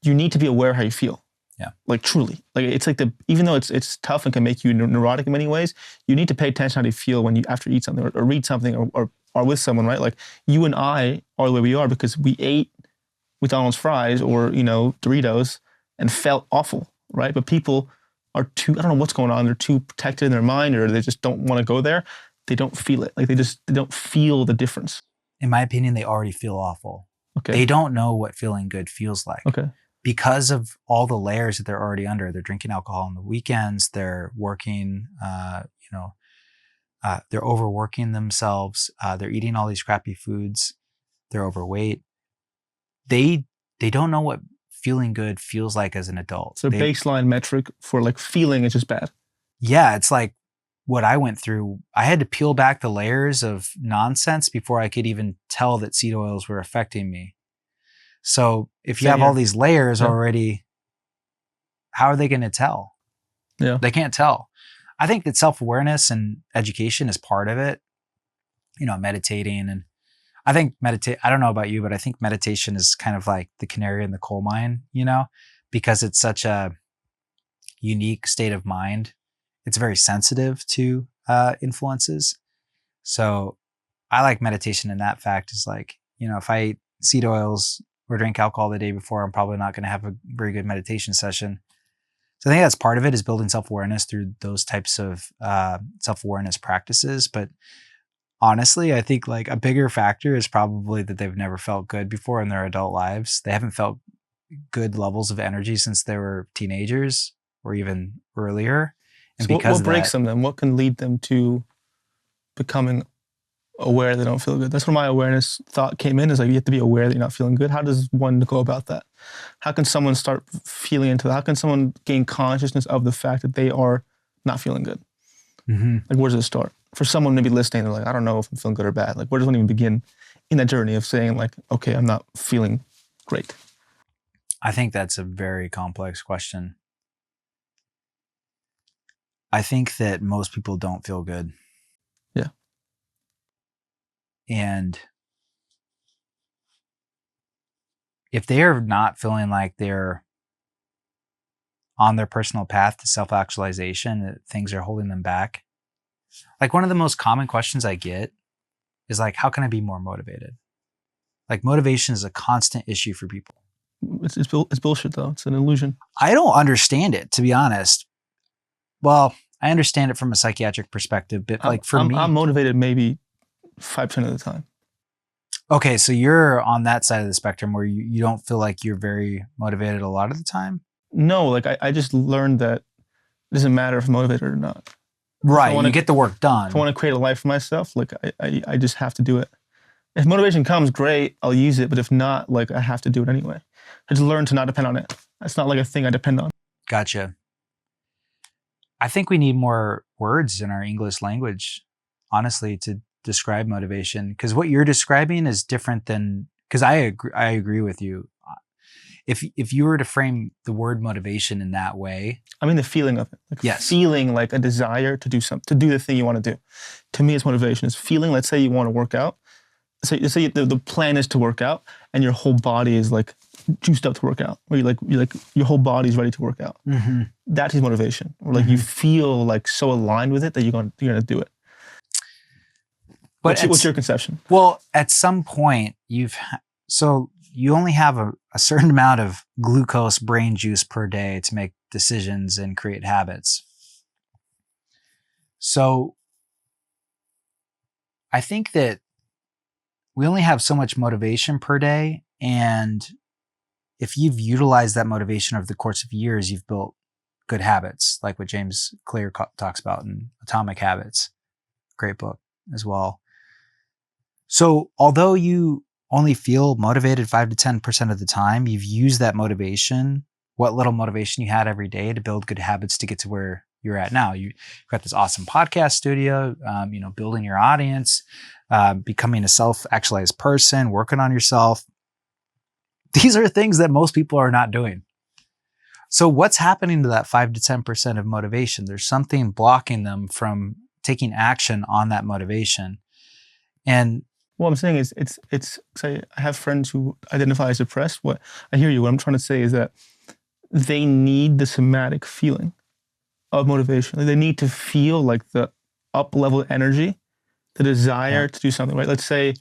you need to be aware of how you feel. Yeah. Like truly. Like it's like even though it's tough and can make you neurotic in many ways, you need to pay attention how you feel when you after you eat something or read something or are with someone, right? Like you and I are the way we are because we ate McDonald's fries or, Doritos and felt awful, right? But people are too, I don't know what's going on. They're too protected in their mind, or they just don't want to go there. They don't feel it. Like they don't feel the difference. In my opinion, they already feel awful. Okay. They don't know what feeling good feels like. Okay. Because of all the layers that they're already under. They're drinking alcohol on the weekends. They're working, they're overworking themselves. They're eating all these crappy foods. They're overweight. They don't know what feeling good feels like as an adult. So baseline metric for like feeling is just bad. Yeah, it's like what I went through. I had to peel back the layers of nonsense before I could even tell that seed oils were affecting me. So if you have all these layers already, how are they going to tell? Yeah. They can't tell. I think that self-awareness and education is part of it. Meditating, and I think I don't know about you, but I think meditation is kind of like the canary in the coal mine, because it's such a unique state of mind. It's very sensitive to influences. So I like meditation in that fact is like, if I eat seed oils or drink alcohol the day before, I'm probably not going to have a very good meditation session. So I think that's part of it, is building self-awareness through those types of self-awareness practices. But honestly, I think like a bigger factor is probably that they've never felt good before in their adult lives. They haven't felt good levels of energy since they were teenagers or even earlier. And So because what of breaks that, them then? What can lead them to becoming aware they don't feel good? That's where my awareness thought came in, is like, you have to be aware that you're not feeling good. How does one go about that? How can someone start feeling into that? How can someone gain consciousness of the fact that they are not feeling good? Like, where does it start? For someone maybe listening, they're like, I don't know if I'm feeling good or bad. Like, where does one even begin in that journey of saying like, okay, I'm not feeling great? I think that's a very complex question. I think that most people don't feel good. Yeah. And if they are not feeling like they're on their personal path to self-actualization, that things are holding them back. Like, one of the most common questions I get is like, how can I be more motivated? Like, motivation is a constant issue for people. It's bullshit though. It's an illusion. I don't understand it, to be honest. Well, I understand it from a psychiatric perspective, but like for me, I'm motivated maybe 5% of the time. Okay, so you're on that side of the spectrum where you don't feel like you're very motivated a lot of the time? No, like I just learned that it doesn't matter if I'm motivated or not. Right, you get the work done. If I want to create a life for myself, like I just have to do it. If motivation comes, great, I'll use it. But if not, like I have to do it anyway. I just learned to not depend on it. It's not like a thing I depend on. Gotcha. I think we need more words in our English language, honestly, to describe motivation. Because what you're describing is different than, because I agree with you. If you were to frame the word motivation in that way, I mean the feeling of it, like yes, feeling like a desire to do something, to do the thing you want to do. To me, it's motivation. It's feeling. Let's say you want to work out. So you say the plan is to work out, and your whole body is like juiced up to work out. Or you like your whole body is ready to work out. That is motivation. Or like you feel like so aligned with it that you're gonna do it. But what's your conception? Well, at some point you only have a certain amount of glucose brain juice per day to make decisions and create habits. So I think that we only have so much motivation per day. And if you've utilized that motivation over the course of years, you've built good habits, like what James Clear talks about in Atomic Habits. Great book as well. So although you only feel motivated 5 to 10% of the time, you've used that motivation, what little motivation you had every day, to build good habits to get to where you're at now. You've got this awesome podcast studio, building your audience, becoming a self-actualized person, working on yourself. These are things that most people are not doing. So what's happening to that 5 to 10% of motivation? There's something blocking them from taking action on that motivation. And what I'm saying is, it's. Say, I have friends who identify as depressed. What I hear you. What I'm trying to say is that they need the somatic feeling of motivation. Like they need to feel like the up-level energy, the desire to do something. Right? Let's say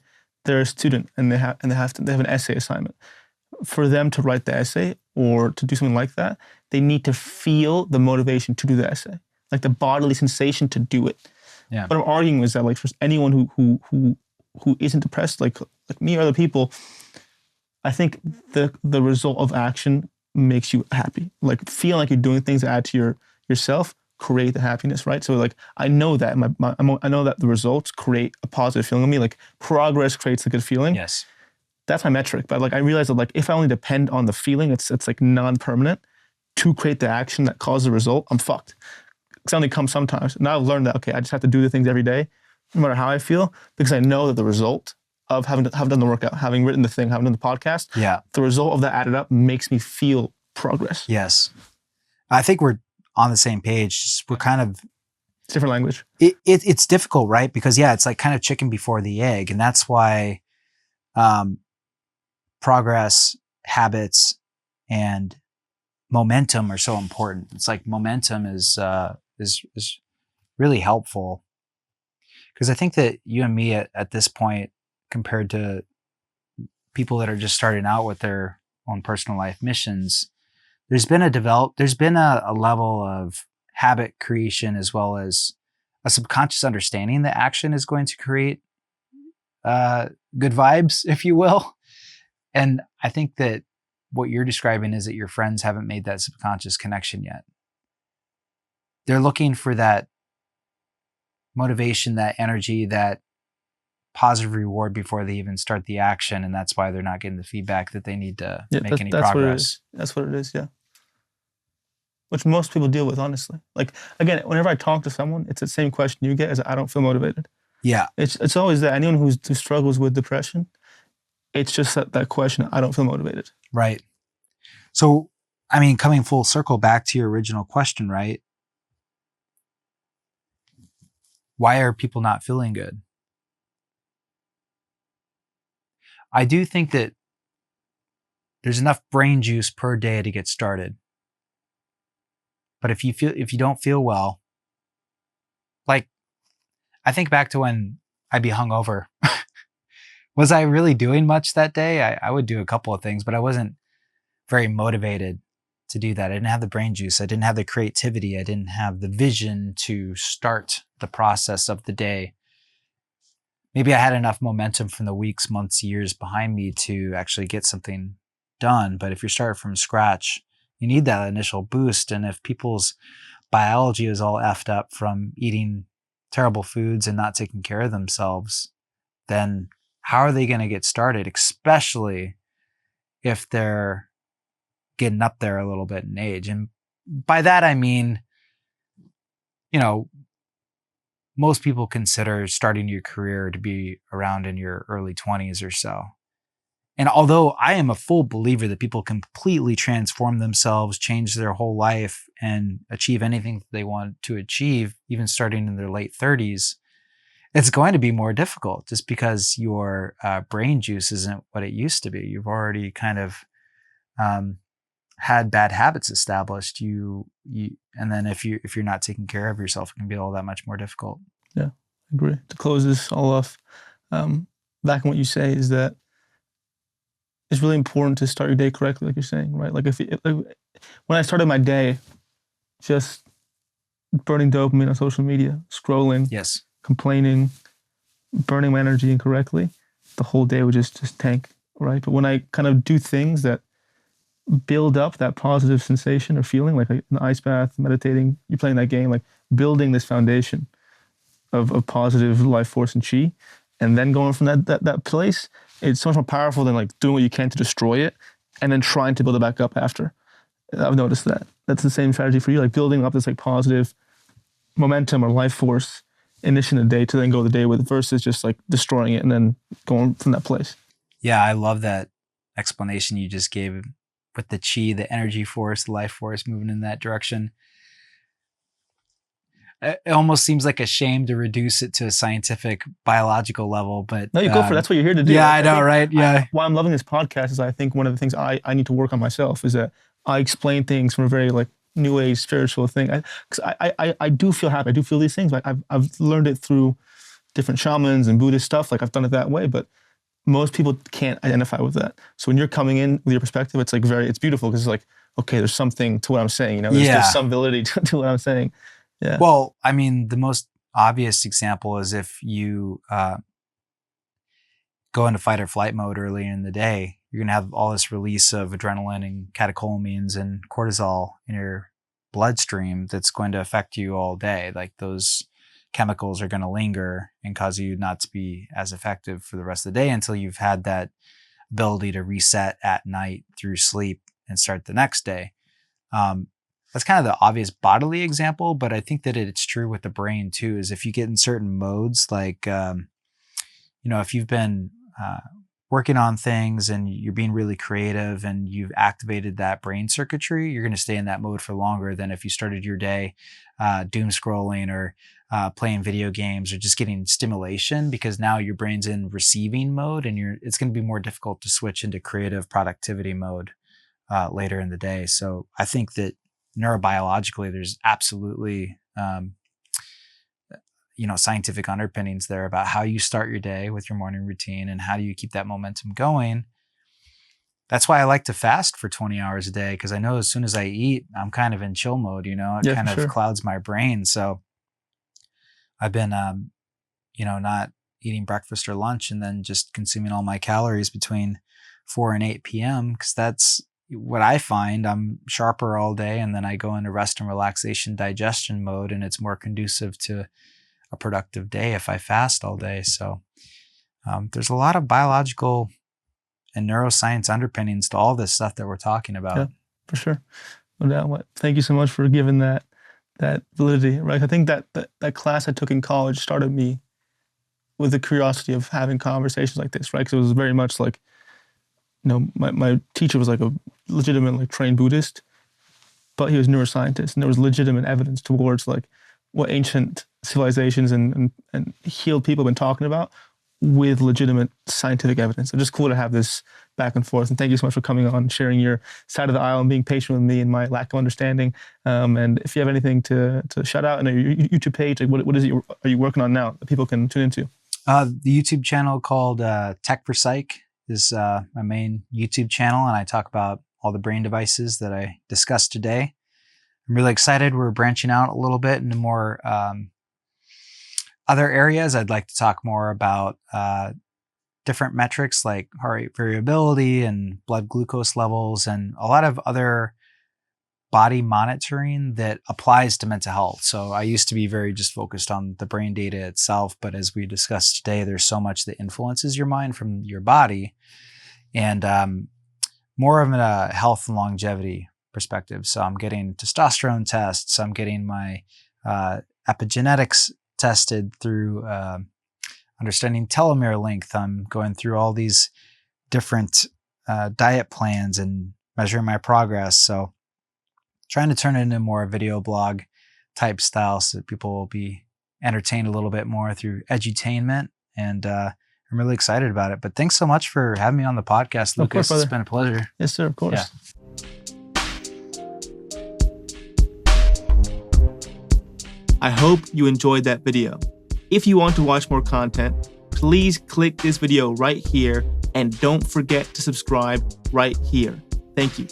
they're a student and they have an essay assignment. For them to write the essay or to do something like that, they need to feel the motivation to do the essay, like the bodily sensation to do it. Yeah. What I'm arguing is that, like, for anyone who isn't depressed, like me or other people, I think the result of action makes you happy. Like feeling like you're doing things that add to yourself create the happiness, right? So like I know that I know that the results create a positive feeling in me. Like progress creates a good feeling. yes, That's my metric. But like I realize that like if I only depend on the feeling, it's like non-permanent to create the action that causes the result, I'm fucked. It's only comes sometimes. Now I've learned that, okay, I just have to do the things every day, no matter how I feel, because I know that the result of having done the workout, having written the thing, having done the podcast, the result of that added up makes me feel progress. Yes. I think we're on the same page. We're kind of... It's different language. It's difficult, right? Because it's like kind of chicken before the egg. And that's why progress, habits, and momentum are so important. It's like momentum is really helpful, because I think that you and me at this point, compared to people that are just starting out with their own personal life missions, there's been a level of habit creation as well as a subconscious understanding that action is going to create good vibes, if you will. And I think that what you're describing is that your friends haven't made that subconscious connection yet. They're looking for that motivation, that energy, that positive reward before they even start the action. And that's why they're not getting the feedback that they need to make any progress. That's what it is, yeah. Which most people deal with, honestly. Like, again, whenever I talk to someone, it's the same question you get is, I don't feel motivated. Yeah. It's always that. Anyone who struggles with depression, it's just that question, I don't feel motivated. Right. So, I mean, coming full circle back to your original question, right? Why are people not feeling good? I do think that there's enough brain juice per day to get started. But if you don't feel well, like, I think back to when I'd be hungover. Was I really doing much that day? I would do a couple of things, but I wasn't very motivated to do that. I didn't have the brain juice. I didn't have the creativity. I didn't have the vision to start the process of the day. Maybe I had enough momentum from the weeks, months, years behind me to actually get something done. But if you're starting from scratch, you need that initial boost. And if people's biology is all effed up from eating terrible foods and not taking care of themselves, then how are they going to get started, especially if they're getting up there a little bit in age? And by that, I mean, most people consider starting your career to be around in your early 20s or so. And although I am a full believer that people completely transform themselves, change their whole life, and achieve anything that they want to achieve, even starting in their late 30s, it's going to be more difficult just because your brain juice isn't what it used to be. You've already kind of had bad habits established. And then if you're not taking care of yourself, it can be all that much more difficult. Yeah, I agree. To close this all off, back on what you say is that it's really important to start your day correctly, like you're saying, right? Like when I started my day, just burning dopamine on social media, scrolling, yes, complaining, burning my energy incorrectly, the whole day would just tank, right? But when I kind of do things that build up that positive sensation or feeling, like an ice bath, meditating, you're playing that game, like building this foundation of positive life force and chi, and then going from that place, it's so much more powerful than like doing what you can to destroy it and then trying to build it back up after. I've noticed that. That's the same strategy for you, like building up this like positive momentum or life force initiating the day to then go the day with, versus just like destroying it and then going from that place. Yeah, I love that explanation you just gave with the chi, the energy force, the life force moving in that direction. It almost seems like a shame to reduce it to a scientific, biological level, but no, you go for it. That's what you're here to do. Yeah, like, I know, right? Yeah. Why I'm loving this podcast is I think one of the things I need to work on myself is that I explain things from a very like new age spiritual thing. Because I do feel happy. I do feel these things, but I've learned it through different shamans and Buddhist stuff. Like I've done it that way, but most people can't identify with that. So when you're coming in with your perspective, it's like it's beautiful because it's like, okay, there's something to what I'm saying. There's some validity to what I'm saying. Yeah. Well, I mean, the most obvious example is if you go into fight or flight mode early in the day, you're going to have all this release of adrenaline and catecholamines and cortisol in your bloodstream that's going to affect you all day. Like those chemicals are going to linger and cause you not to be as effective for the rest of the day until you've had that ability to reset at night through sleep and start the next day. That's kind of the obvious bodily example, but I think that it's true with the brain too, is if you get in certain modes, like, if you've been working on things and you're being really creative and you've activated that brain circuitry, you're going to stay in that mode for longer than if you started your day doom scrolling or playing video games or just getting stimulation, because now your brain's in receiving mode and it's going to be more difficult to switch into creative productivity mode later in the day. So I think that neurobiologically, there's absolutely, scientific underpinnings there about how you start your day with your morning routine and how do you keep that momentum going. that's why I like to fast for 20 hours a day, because I know as soon as I eat, I'm kind of in chill mode, it kind of clouds my brain. So I've been, not eating breakfast or lunch and then just consuming all my calories between 4 and 8 p.m. because that's what I find. I'm sharper all day, and then I go into rest and relaxation digestion mode, and it's more conducive to a productive day if I fast all day. So there's a lot of biological and neuroscience underpinnings to all this stuff that we're talking about. Yeah, for sure. No doubt. Thank you so much for giving that validity, right? I think that class I took in college started me with the curiosity of having conversations like this, right? Because it was very much like, my teacher was like a legitimate, like, trained Buddhist, but he was a neuroscientist, and there was legitimate evidence towards like what ancient civilizations and healed people have been talking about, with legitimate scientific evidence. So just cool to have this back and forth. And thank you so much for coming on, sharing your side of the aisle and being patient with me and my lack of understanding. And if you have anything to shout out, and your YouTube page, like what is it are you working on now that people can tune into? The YouTube channel called Tech for Psych is my main YouTube channel, and I talk about all the brain devices that I discussed today. I'm really excited. We're branching out a little bit into more other areas. I'd like to talk more about different metrics like heart rate variability and blood glucose levels, and a lot of other body monitoring that applies to mental health. So I used to be very just focused on the brain data itself, but as we discussed today, there's so much that influences your mind from your body, and more of a health and longevity perspective. So I'm getting testosterone tests. I'm getting my epigenetics tested through understanding telomere length. I'm going through all these different diet plans and measuring my progress. So trying to turn it into more video blog type style so that people will be entertained a little bit more through edutainment. And I'm really excited about it. But thanks so much for having me on the podcast, Lucas. It's been a pleasure. Yes, sir. Of course. Yeah. I hope you enjoyed that video. If you want to watch more content, please click this video right here, and don't forget to subscribe right here. Thank you.